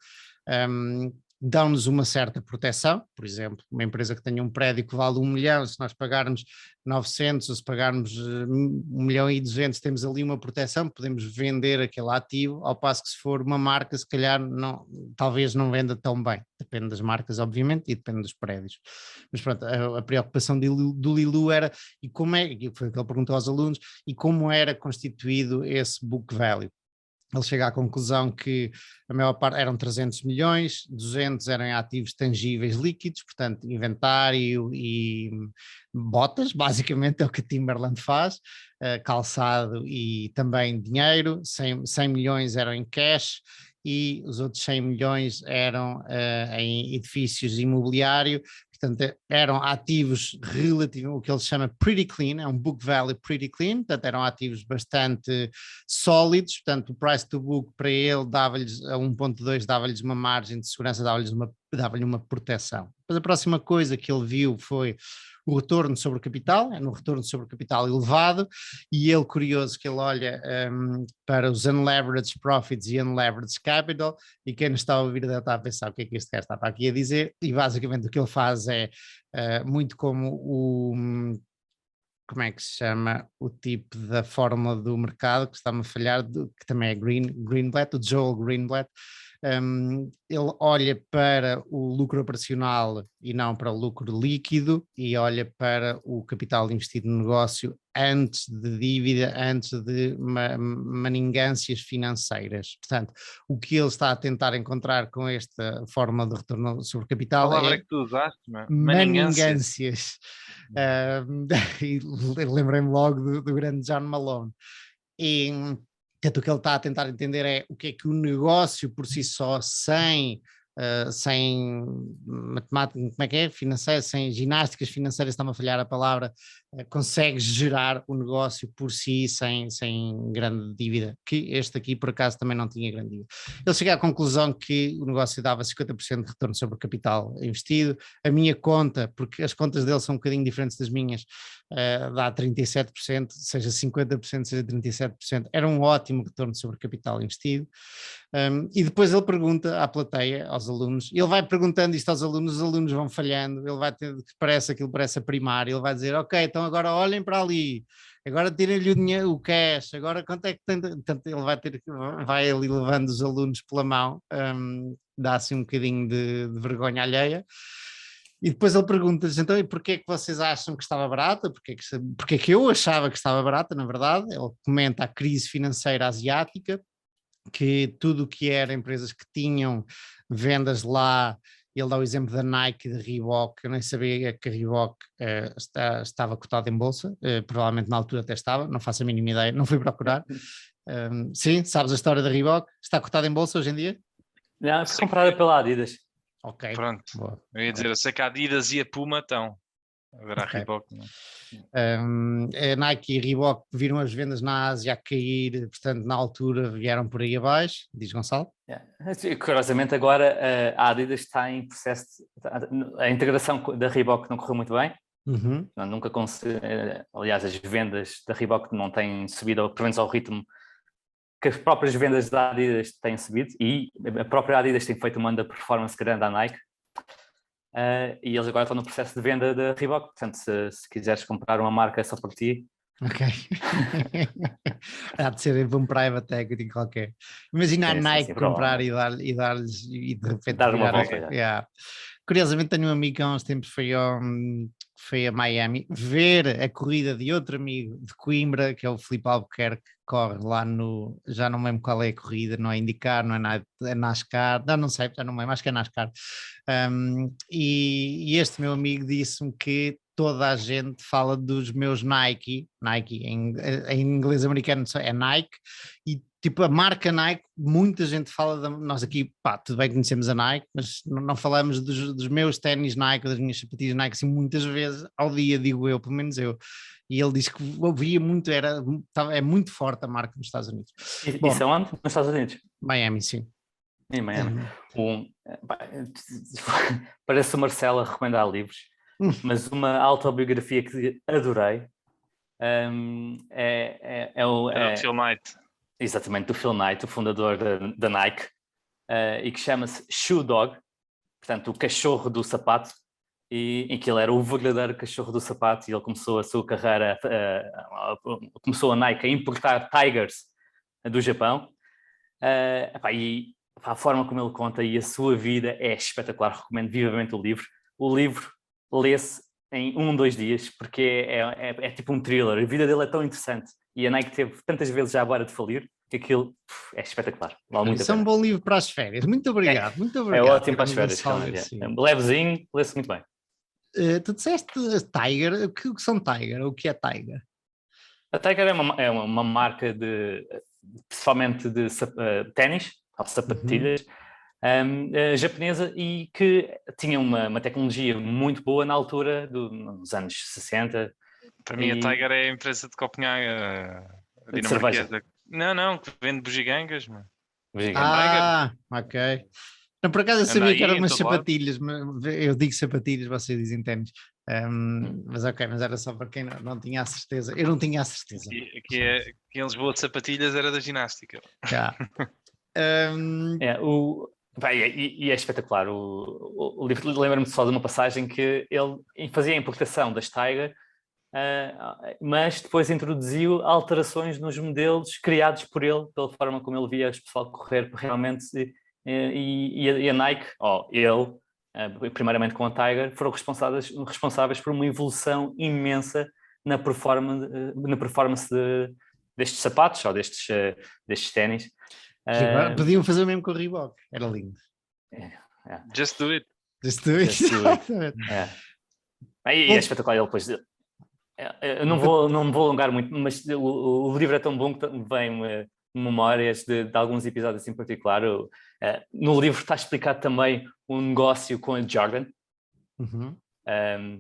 S1: dão-nos uma certa proteção. Por exemplo, uma empresa que tenha um prédio que vale 1 milhão, se nós pagarmos 900 ou se pagarmos 1 milhão e 200, temos ali uma proteção, podemos vender aquele ativo, ao passo que se for uma marca, se calhar talvez não venda tão bem. Depende das marcas, obviamente, e depende dos prédios. Mas pronto, a preocupação do Lilu era, e como é, foi o que ele perguntou aos alunos, e como era constituído esse book value. Ele chega à conclusão que a maior parte eram 300 milhões, 200 eram em ativos tangíveis líquidos, portanto inventário e botas, basicamente é o que a Timberland faz, calçado e também dinheiro, 100 milhões eram em cash e os outros 100 milhões eram em edifícios imobiliário. Portanto, eram ativos relativos, o que ele chama pretty clean, é um book value pretty clean, portanto eram ativos bastante sólidos, portanto o price to book para ele dava-lhes a 1.2, dava-lhes uma margem de segurança, dava-lhe uma proteção. Depois a próxima coisa que ele viu foi o retorno sobre o capital, no retorno sobre o capital elevado, e ele, curioso, que ele olha para os unleveraged profits e unleveraged capital, e quem nos está a ouvir deve estar a pensar o que é que este cara está aqui a dizer, e basicamente o que ele faz é muito como como é que se chama o tipo da fórmula do mercado, que está-me a falhar, que também é Greenblatt, o Joel Greenblatt. Ele olha para o lucro operacional e não para o lucro líquido, e olha para o capital investido no negócio antes de dívida, antes de maningâncias financeiras. Portanto, o que ele está a tentar encontrar com esta forma de retorno sobre capital
S2: palavra que tu usaste,
S1: maningâncias. E lembrei-me logo do grande John Malone. E o que ele está a tentar entender é o que é que o negócio por si só, sem matemática, como é que é? Financeira, sem ginásticas financeiras, está-me a falhar a palavra, consegue gerar o negócio por si sem grande dívida, que este aqui por acaso também não tinha grande dívida. Ele chega à conclusão que o negócio dava 50% de retorno sobre o capital investido. A minha conta, porque as contas dele são um bocadinho diferentes das minhas, dá 37%, seja 50%, seja 37%, era um ótimo retorno sobre o capital investido. E depois ele pergunta à plateia, aos alunos, ele vai perguntando isto aos alunos, os alunos vão falhando, ele vai ter, aquilo parece a primária, ele vai dizer, ok, então agora olhem para ali, agora tirem-lhe o dinheiro, o cash, agora quanto é que tem, portanto ele vai ali levando os alunos pela mão, dá assim um bocadinho de vergonha alheia. E depois ele pergunta-lhes, então, e porquê é que vocês acham que estava barata? Porquê é que eu achava que estava barata, na verdade? Ele comenta a crise financeira asiática, que tudo o que era empresas que tinham vendas lá, ele dá o exemplo da Nike e da Reebok, eu nem sabia que a Reebok estava cotada em bolsa, provavelmente na altura até estava, não faço a mínima ideia, não fui procurar. Sim, sabes a história da Reebok? Está cotada em bolsa hoje em dia?
S3: Não, foi comprada pela Adidas.
S1: Ok.
S2: Pronto,
S1: boa.
S2: Eu ia dizer, eu sei que a Adidas e a Puma estão, agora a Reebok não.
S1: A Nike e a Reebok viram as vendas na Ásia a cair, portanto na altura vieram por aí abaixo, diz Gonçalo.
S3: Curiosamente agora a Adidas está em processo, a integração da Reebok não correu muito bem, nunca consegui, aliás as vendas da Reebok não têm subido, pelo menos ao ritmo que as próprias vendas da Adidas têm subido, e a própria Adidas tem feito uma underperformance grande à Nike. E eles agora estão no processo de venda da Reebok, portanto se quiseres comprar uma marca só por ti.
S1: Ok. Há de ser um private equity qualquer. Imagina a Nike comprar e dar-lhes e de repente
S3: dar uma volta.
S1: Yeah. Curiosamente tenho um amigo que há uns tempos foi a Miami ver a corrida de outro amigo de Coimbra, que é o Filipe Albuquerque, que corre lá já não me lembro qual é a corrida, não é IndyCar, não é NASCAR, não sei, já não me lembro, acho que é NASCAR. E este meu amigo disse-me que toda a gente fala dos meus Nike em inglês americano é Nike, e tipo a marca Nike, muita gente fala, nós aqui, tudo bem que conhecemos a Nike, mas não falamos dos meus ténis Nike, das minhas sapatilhas Nike, assim, muitas vezes ao dia, digo eu, pelo menos eu. E ele disse que ouvia muito, é muito forte a marca nos Estados Unidos.
S3: Isso é onde? Nos Estados Unidos?
S1: Miami, sim.
S3: Em Miami. Parece o Marcelo a recomendar livros, mas uma autobiografia que adorei é o
S2: Phil Knight.
S3: Exatamente, do Phil Knight, o fundador da Nike. e que chama-se Shoe Dog, portanto, o cachorro do sapato, e que ele era o verdadeiro cachorro do sapato, e ele começou a sua carreira, começou a Nike a importar Tigers do Japão, e a forma como ele conta e a sua vida é espetacular. Recomendo vivamente o livro. O livro lê-se em 2 dias, porque é tipo um thriller. A vida dele é tão interessante e a Nike teve tantas vezes já à beira de falir que aquilo é espetacular. Vale muito a
S1: Isso é
S3: pena.
S1: um bom livro para as férias. Muito obrigado, muito obrigado.
S3: É ótimo para as férias, realmente. Levezinho, lê-se muito bem.
S1: Tu disseste Tiger, o que são Tiger? O que é Tiger?
S3: A Tiger é uma marca principalmente de ténis, ou sapatilhas, japonesa, e que tinha uma tecnologia muito boa na altura, nos anos 60.
S2: Para mim a Tiger é a empresa de Copenhague, a dinamarquesa. Não, que vende bugigangas, mano.
S1: Ok. Não, por acaso eu sabia que eram umas sapatilhas, eu digo sapatilhas, vocês dizem ténis. Mas ok, mas era só para quem não tinha a certeza. Eu não tinha a certeza.
S2: Que em Lisboa de sapatilhas era da ginástica.
S3: E é espetacular. O livro, lembra-me só de uma passagem que ele fazia a importação das Tiger, mas depois introduziu alterações nos modelos criados por ele, pela forma como ele via as pessoas correr realmente. E a Nike, primeiramente com a Tiger, foram responsáveis por uma evolução imensa na performance destes sapatos ou destes ténis.
S1: Podiam fazer o mesmo com o Reebok, era lindo.
S2: Just do it.
S1: Just do it.
S3: E é espetacular. Ele depois. Eu não me vou alongar muito, mas o livro é tão bom que vem memórias de alguns episódios em particular. No livro está explicado também um negócio com a Jordan,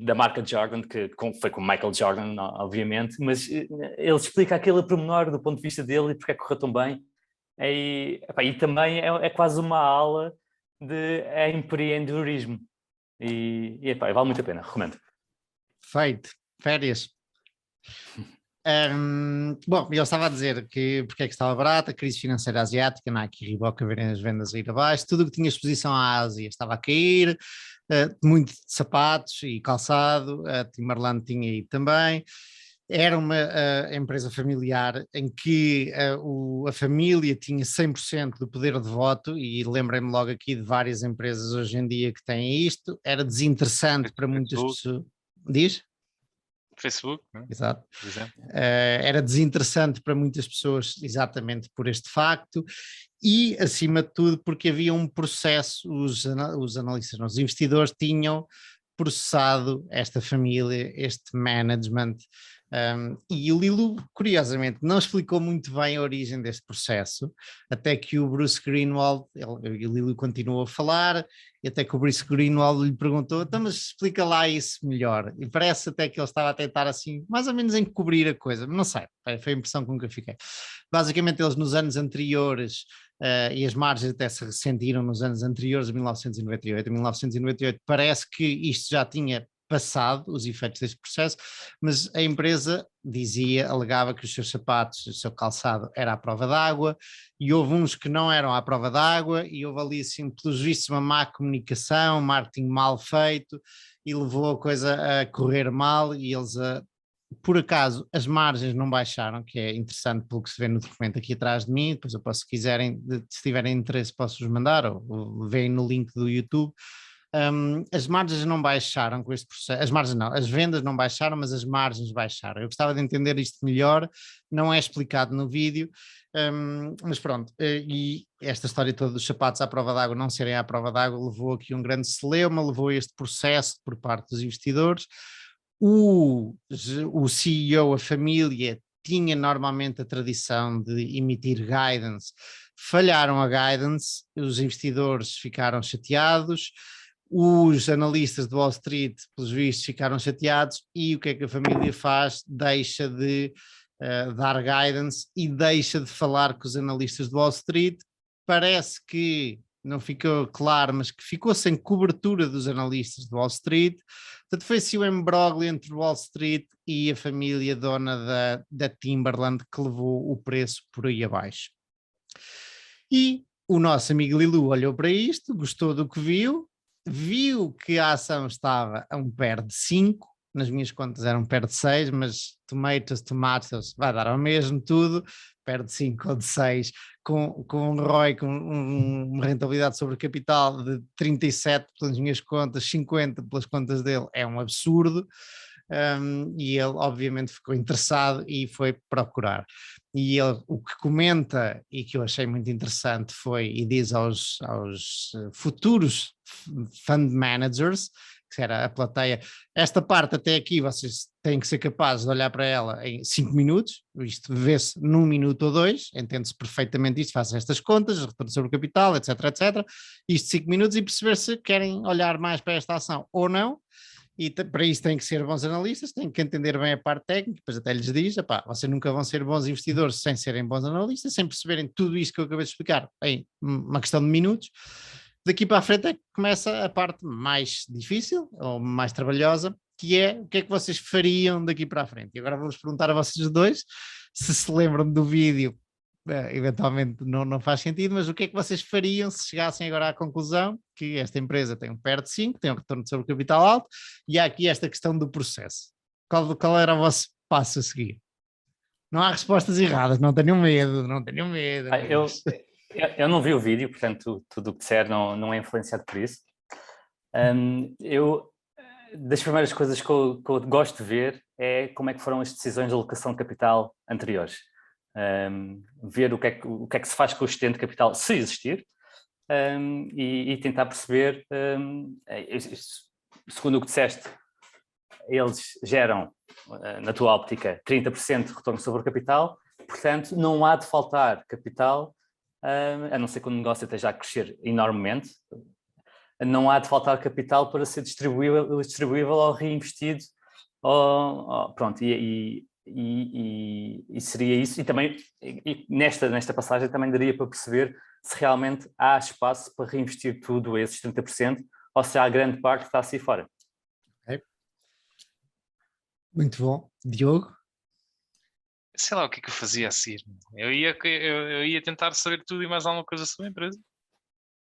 S3: da marca Jordan, que foi com Michael Jordan, obviamente, mas ele explica aquele pormenor do ponto de vista dele e porque é que correu tão bem. E também é quase uma aula de empreendedorismo. E vale muito a pena, recomendo.
S1: Feito. Férias. Bom, eu estava a dizer que porque é que estava barata, a crise financeira asiática, Nike e Reebok a verem as vendas a ir abaixo, tudo o que tinha exposição à Ásia estava a cair, muito de sapatos e calçado, a Timberland tinha ido também. Era uma empresa familiar em que a família tinha 100% do poder de voto, e lembrei-me logo aqui de várias empresas hoje em dia que têm isto. Era desinteressante para muitas pessoas. Diz?
S2: Facebook, né?
S1: Exato.
S2: Por exemplo.
S1: Era desinteressante para muitas pessoas exatamente por este facto e, acima de tudo, porque havia um processo, os analistas, os investidores tinham processado esta família, este management, e o Lilu, curiosamente, não explicou muito bem a origem deste processo, até que o Bruce Greenwald, o Lilu continuou a falar, e até que o Bruce Greenwald lhe perguntou, então mas explica lá isso melhor, e parece até que ele estava a tentar assim, mais ou menos encobrir a coisa, não sei, foi a impressão com que eu fiquei. Basicamente eles nos anos anteriores, e as margens até se ressentiram nos anos anteriores, de 1998 a 1998, parece que isto já tinha passado, os efeitos deste processo, mas a empresa alegava que os seus sapatos, o seu calçado era à prova d'água, e houve uns que não eram à prova d'água, e houve ali, assim, pelos vistos, uma má comunicação, marketing mal feito, e levou a coisa a correr mal, e eles, por acaso, as margens não baixaram, que é interessante pelo que se vê no documento aqui atrás de mim, depois eu posso, se quiserem, se tiverem interesse, posso-vos mandar, ou veem no link do YouTube. As margens não baixaram com este processo, as vendas não baixaram, mas as margens baixaram. Eu gostava de entender isto melhor, não é explicado no vídeo, mas pronto, e esta história toda dos sapatos à prova d'água não serem à prova d'água levou aqui um grande celeuma, levou a este processo por parte dos investidores. O CEO, a família, tinha normalmente a tradição de emitir guidance, falharam a guidance, os investidores ficaram chateados, os analistas de Wall Street, pelos vistos, ficaram chateados, e o que é que a família faz? Deixa de dar guidance e deixa de falar com os analistas de Wall Street. Parece que não ficou claro, mas que ficou sem cobertura dos analistas de Wall Street. Portanto, foi-se o imbróglio entre Wall Street e a família dona da Timberland que levou o preço por aí abaixo. E o nosso amigo Lilu olhou para isto, gostou do que viu que a ação estava a um pair de 5, nas minhas contas era um pair de 6, mas tomatos, vai dar ao mesmo tudo, pair de 5 ou de 6, com um ROI, com uma rentabilidade sobre capital de 37 pelas minhas contas, 50 pelas contas dele, é um absurdo. E ele obviamente ficou interessado e foi procurar. E ele, o que comenta e que eu achei muito interessante foi, e diz aos futuros fund managers, que era a plateia, esta parte até aqui vocês têm que ser capazes de olhar para ela em 5 minutos, isto vê-se num minuto ou 2, entende-se perfeitamente isto, faz estas contas, retorno sobre o capital, etc, etc, isto 5 minutos e perceber se querem olhar mais para esta ação ou não. E para isso têm que ser bons analistas, têm que entender bem a parte técnica, depois até lhes diz, vocês nunca vão ser bons investidores sem serem bons analistas, sem perceberem tudo isto que eu acabei de explicar em uma questão de minutos. Daqui para a frente é que começa a parte mais difícil, ou mais trabalhosa, que é o que é que vocês fariam daqui para a frente. E agora vou-vos perguntar a vocês dois, se lembram do vídeo, eventualmente não faz sentido, mas o que é que vocês fariam se chegassem agora à conclusão que esta empresa tem um PER de 5, tem um retorno sobre o capital alto, e há aqui esta questão do processo. Qual era o vosso passo a seguir? Não há respostas erradas, não tenham medo, não tenham medo.
S3: Eu não vi o vídeo, portanto tudo o que disser não é influenciado por isso. Das primeiras coisas que eu gosto de ver é como é que foram as decisões de alocação de capital anteriores. Ver o que é que se faz com o excedente de capital, se existir, e tentar perceber, segundo o que disseste, eles geram, na tua óptica, 30% de retorno sobre o capital, portanto não há de faltar capital, a não ser que o negócio esteja a crescer enormemente, não há de faltar capital para ser distribuível ou reinvestido, pronto, e seria isso, e também nesta passagem também daria para perceber se realmente há espaço para reinvestir tudo esses 30% ou se há grande parte que está assim fora.
S1: Okay. Muito bom. Diogo?
S2: Sei lá o que é que eu fazia a seguir. Eu ia tentar saber tudo e mais alguma coisa sobre a empresa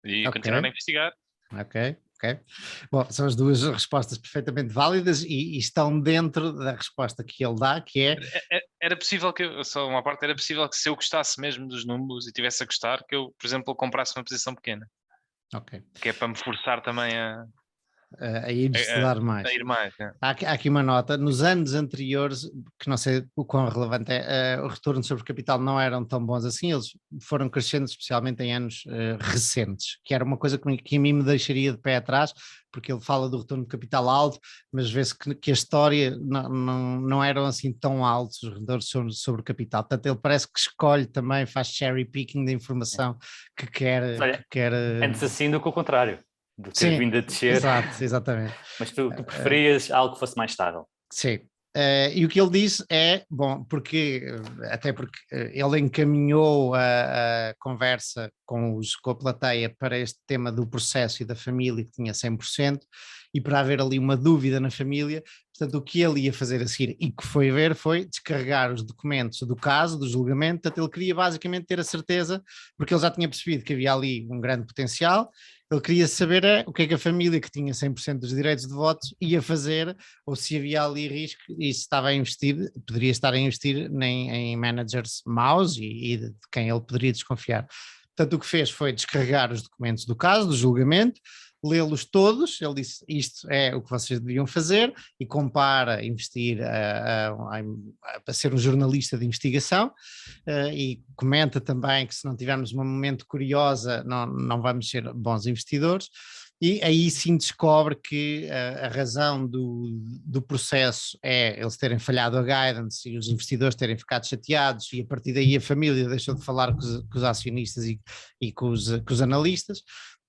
S2: e continuar a investigar.
S1: Ok. Bom, são as duas respostas perfeitamente válidas e estão dentro da resposta que ele dá, que é...
S2: Era possível só uma parte, era possível que se eu gostasse mesmo dos números e tivesse a gostar, que eu, por exemplo, comprasse uma posição pequena.
S1: Ok.
S2: Que é para me forçar também a
S1: ir estudar mais.
S2: A ir mais,
S1: Há aqui uma nota, nos anos anteriores, que não sei o quão relevante é, o retorno sobre capital não eram tão bons assim, eles foram crescendo especialmente em anos recentes, que era uma coisa que a mim me deixaria de pé atrás, porque ele fala do retorno de capital alto, mas vê-se que a história não eram assim tão altos os retornos sobre o capital, portanto ele parece que escolhe também, faz cherry picking da informação que quer...
S3: Antes assim do que o contrário. De ter vindo a descer.
S1: Exato, exatamente.
S3: Mas tu preferias algo que fosse mais estável?
S1: Sim. E o que ele disse é, bom, até porque ele encaminhou a conversa com a plateia para este tema do processo e da família, que tinha 100%, e para haver ali uma dúvida na família, portanto o que ele ia fazer a seguir e que foi ver foi descarregar os documentos do caso, do julgamento, portanto ele queria basicamente ter a certeza, porque ele já tinha percebido que havia ali um grande potencial. Ele queria saber o que é que a família que tinha 100% dos direitos de voto ia fazer, ou se havia ali risco e se estava a investir, poderia estar a investir em managers maus e de quem ele poderia desconfiar. Portanto, o que fez foi descarregar os documentos do caso, do julgamento, lê-los todos, ele disse isto é o que vocês deviam fazer e compara investir a ser um jornalista de investigação e comenta também que se não tivermos uma momento curiosa não vamos ser bons investidores e aí sim descobre que a razão do processo é eles terem falhado a guidance e os investidores terem ficado chateados e a partir daí a família deixou de falar com os acionistas e com os analistas.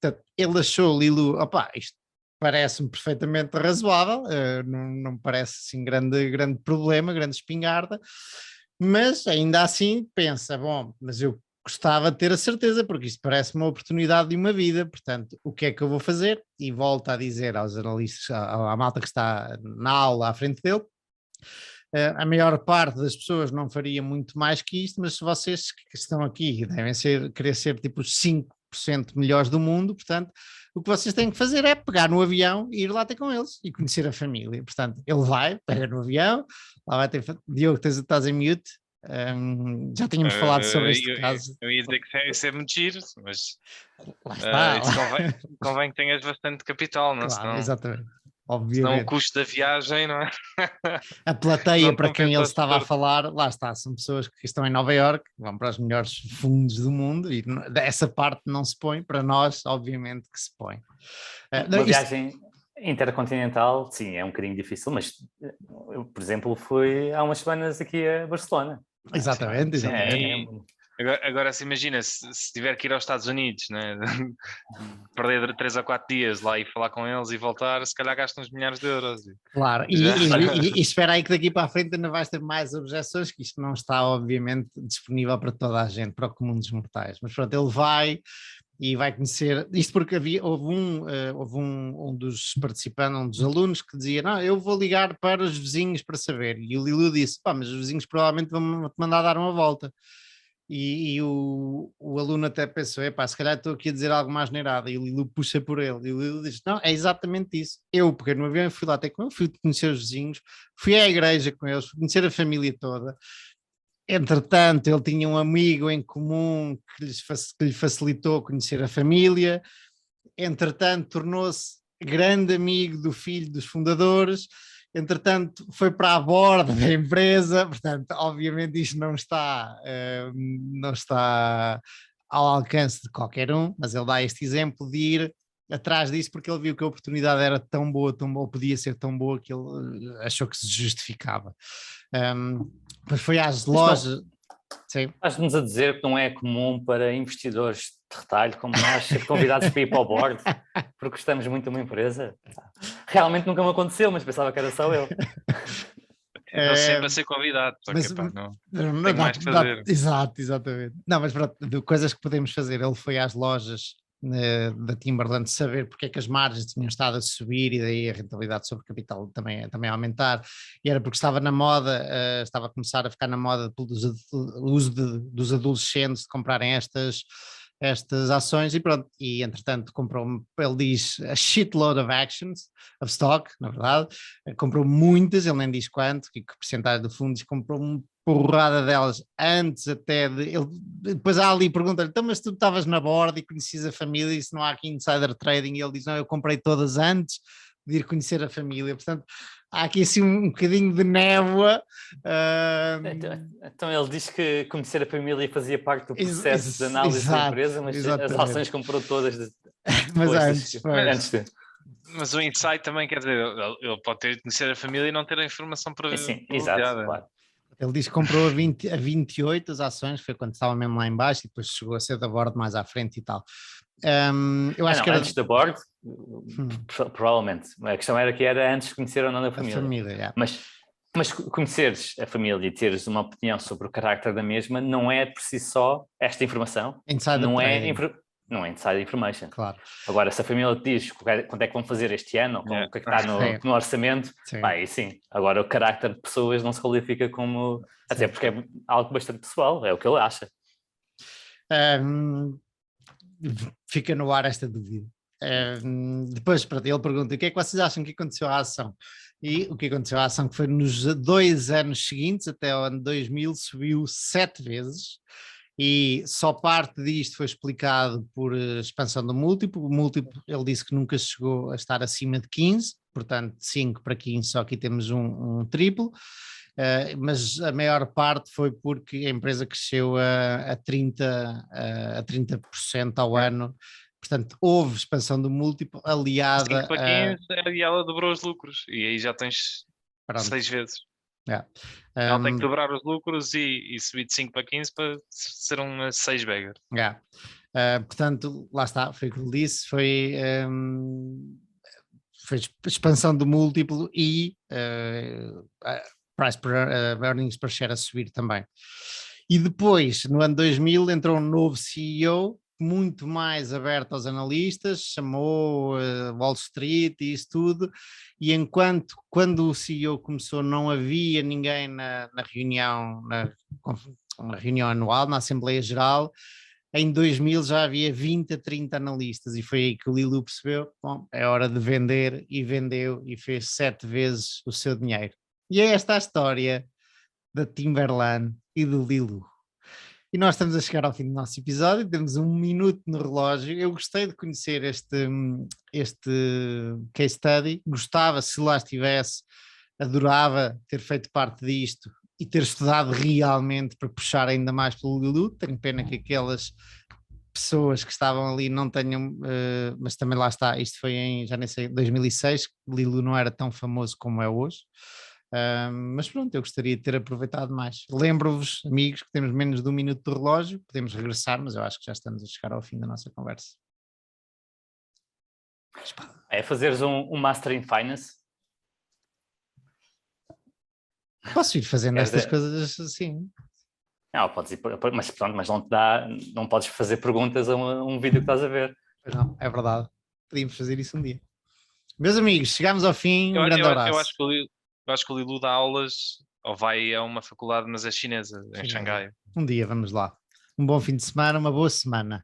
S1: Portanto, ele achou, Lilu, isto parece-me perfeitamente razoável, não me parece assim grande problema, grande espingarda, mas ainda assim pensa, bom, mas eu gostava de ter a certeza, porque isto parece uma oportunidade de uma vida, portanto, o que é que eu vou fazer? E volta a dizer aos analistas, à malta que está na aula à frente dele, a maior parte das pessoas não faria muito mais que isto, mas se vocês que estão aqui devem querer ser tipo os 5 5% melhores do mundo, portanto, o que vocês têm que fazer é pegar no avião e ir lá ter com eles e conhecer a família. Portanto, ele vai, pega no avião, lá vai ter... Diogo, estás em mute? Já tínhamos falado sobre este caso.
S2: Eu ia dizer que isso é muito giro, mas
S1: lá está.
S2: isso convém que tenhas bastante capital, não?
S1: Claro,
S2: Senão,
S1: exatamente.
S2: senão
S1: Obviamente.
S2: o custo da viagem, não é?
S1: A plateia
S2: Não
S1: para quem ele
S2: compensa
S1: estava a
S2: todo.
S1: falar, lá está, são pessoas que estão em Nova Iorque, vão para os melhores fundos do mundo e essa parte não se põe, para nós, obviamente que se põe.
S3: Uma viagem intercontinental, sim, é um bocadinho difícil, mas eu, por exemplo, fui há umas semanas aqui a Barcelona.
S1: Exatamente, exatamente.
S2: Agora se imagina, se tiver que ir aos Estados Unidos, né? Perder 3 a 4 dias lá e falar com eles e voltar, se calhar gasta uns milhares de euros.
S1: Claro, e espera aí que daqui para a frente ainda vais ter mais objeções, que isto não está obviamente disponível para toda a gente, para o comum dos mortais, mas pronto, ele vai e vai conhecer, isto porque houve um dos participantes, um dos alunos que dizia, não, eu vou ligar para os vizinhos para saber, e o Lilu disse, pá, mas os vizinhos provavelmente vão-te mandar dar uma volta. E o aluno até pensou, epá, se calhar estou aqui a dizer algo mais neirado, e o Lilu puxa por ele, e o Lilu diz, não, é exatamente isso, eu peguei no avião, fui lá até com ele, fui conhecer os vizinhos, fui à igreja com eles, fui conhecer a família toda, entretanto ele tinha um amigo em comum que lhe facilitou conhecer a família, entretanto tornou-se grande amigo do filho dos fundadores, entretanto foi para a borda da empresa, portanto obviamente isto não está ao alcance de qualquer um, mas ele dá este exemplo de ir atrás disso porque ele viu que a oportunidade era tão boa, podia ser tão boa que ele achou que se justificava. Depois foi às lojas...
S3: Estás-nos a dizer que não é comum para investidores de retalho como nós ser convidados para ir para o board porque gostamos muito de uma empresa? Realmente nunca me aconteceu, mas pensava que era só eu.
S2: Estou sempre a ser convidado, só que não tenho mais que fazer.
S1: Exatamente. Não, mas pronto, de coisas que podemos fazer, ele foi às lojas da Timberland saber porque é que as margens tinham estado a subir e daí a rentabilidade sobre capital também a aumentar, e era porque estava na moda, estava a começar a ficar na moda pelo uso dos adolescentes de comprarem estas ações e pronto, e entretanto comprou, ele diz, a shitload of actions, of stock, na verdade, comprou muitas, ele nem diz quanto, que porcentagem do fundo, diz que comprou uma porrada delas antes até de, ele, depois há ali pergunta-lhe, então mas tu estavas na borda e conhecias a família e se não há aqui insider trading, e ele diz, não, eu comprei todas antes de ir conhecer a família, portanto há aqui assim um bocadinho de névoa.
S3: Então ele diz que conhecer a família fazia parte do processo de análise da empresa, mas as ações comprou todas
S1: mas antes
S3: de...
S2: Mas o insight também, quer dizer, ele pode ter de conhecer a família e não ter a informação
S3: exato, claro.
S1: Ele diz que comprou a 28 as ações, foi quando estava mesmo lá em baixo e depois chegou a ser da board mais à frente e tal. Eu acho que era...
S3: Antes da board, provavelmente. A questão era que era antes de conhecer ou não a família.
S1: Yeah.
S3: Mas conheceres a família e teres uma opinião sobre o carácter da mesma não é por si só esta informação. Não é inside information.
S1: Claro.
S3: Agora, se a família te diz quanto é que vão fazer este ano, ou o que é que está no orçamento, aí sim. Agora, o carácter de pessoas não se qualifica como... Até porque é algo bastante pessoal, é o que ele acha.
S1: Fica no ar esta dúvida. Depois, ele pergunta, o que é que vocês acham que aconteceu à ação? E o que aconteceu à ação que foi nos 2 anos seguintes, até o ano 2000, subiu 7 vezes. E só parte disto foi explicado por expansão do múltiplo. O múltiplo, ele disse que nunca chegou a estar acima de 15, portanto 5 para 15, só aqui temos um triplo, mas a maior parte foi porque a empresa cresceu a 30% ao ano, portanto houve expansão do múltiplo aliada
S2: 5 para 15 e ela dobrou os lucros, e aí já tens 6 vezes. Ela tem que dobrar os lucros e subir de 5 para 15 para ser uma 6 bagger.
S1: Portanto, lá está, foi o que ele disse, foi expansão do múltiplo e price per earnings per share a subir também. E depois, no ano 2000, entrou um novo CEO, muito mais aberto aos analistas, chamou Wall Street e isso tudo, e quando o CEO começou não havia ninguém na reunião, na reunião anual, na Assembleia Geral, em 2000 já havia 20 a 30 analistas e foi aí que o Lilu percebeu, bom, é hora de vender e vendeu e fez 7 vezes o seu dinheiro. E é esta a história da Timberland e do Lilu. E nós estamos a chegar ao fim do nosso episódio, temos 1 minuto no relógio. Eu gostei de conhecer este case study, gostava, se lá estivesse, adorava ter feito parte disto e ter estudado realmente para puxar ainda mais pelo Lilu. Tenho pena que aquelas pessoas que estavam ali não tenham, mas também lá está, isto foi em, já nem sei, 2006, Lilu não era tão famoso como é hoje. Mas pronto, eu gostaria de ter aproveitado mais. Lembro-vos, amigos, que temos menos de 1 minuto de relógio, podemos regressar, mas eu acho que já estamos a chegar ao fim da nossa conversa.
S3: É fazeres um Master in Finance.
S1: Posso ir fazendo estas coisas assim?
S3: Não, podes ir, mas pronto, mas não podes fazer perguntas a um vídeo que estás a ver.
S1: Não, é verdade. Podíamos fazer isso um dia. Meus amigos, chegamos ao fim, um grande abraço.
S2: Eu acho que o Lilu dá aulas, ou vai a uma faculdade, mas é chinesa, em Xangai.
S1: Um dia, vamos lá. Um bom fim de semana, uma boa semana.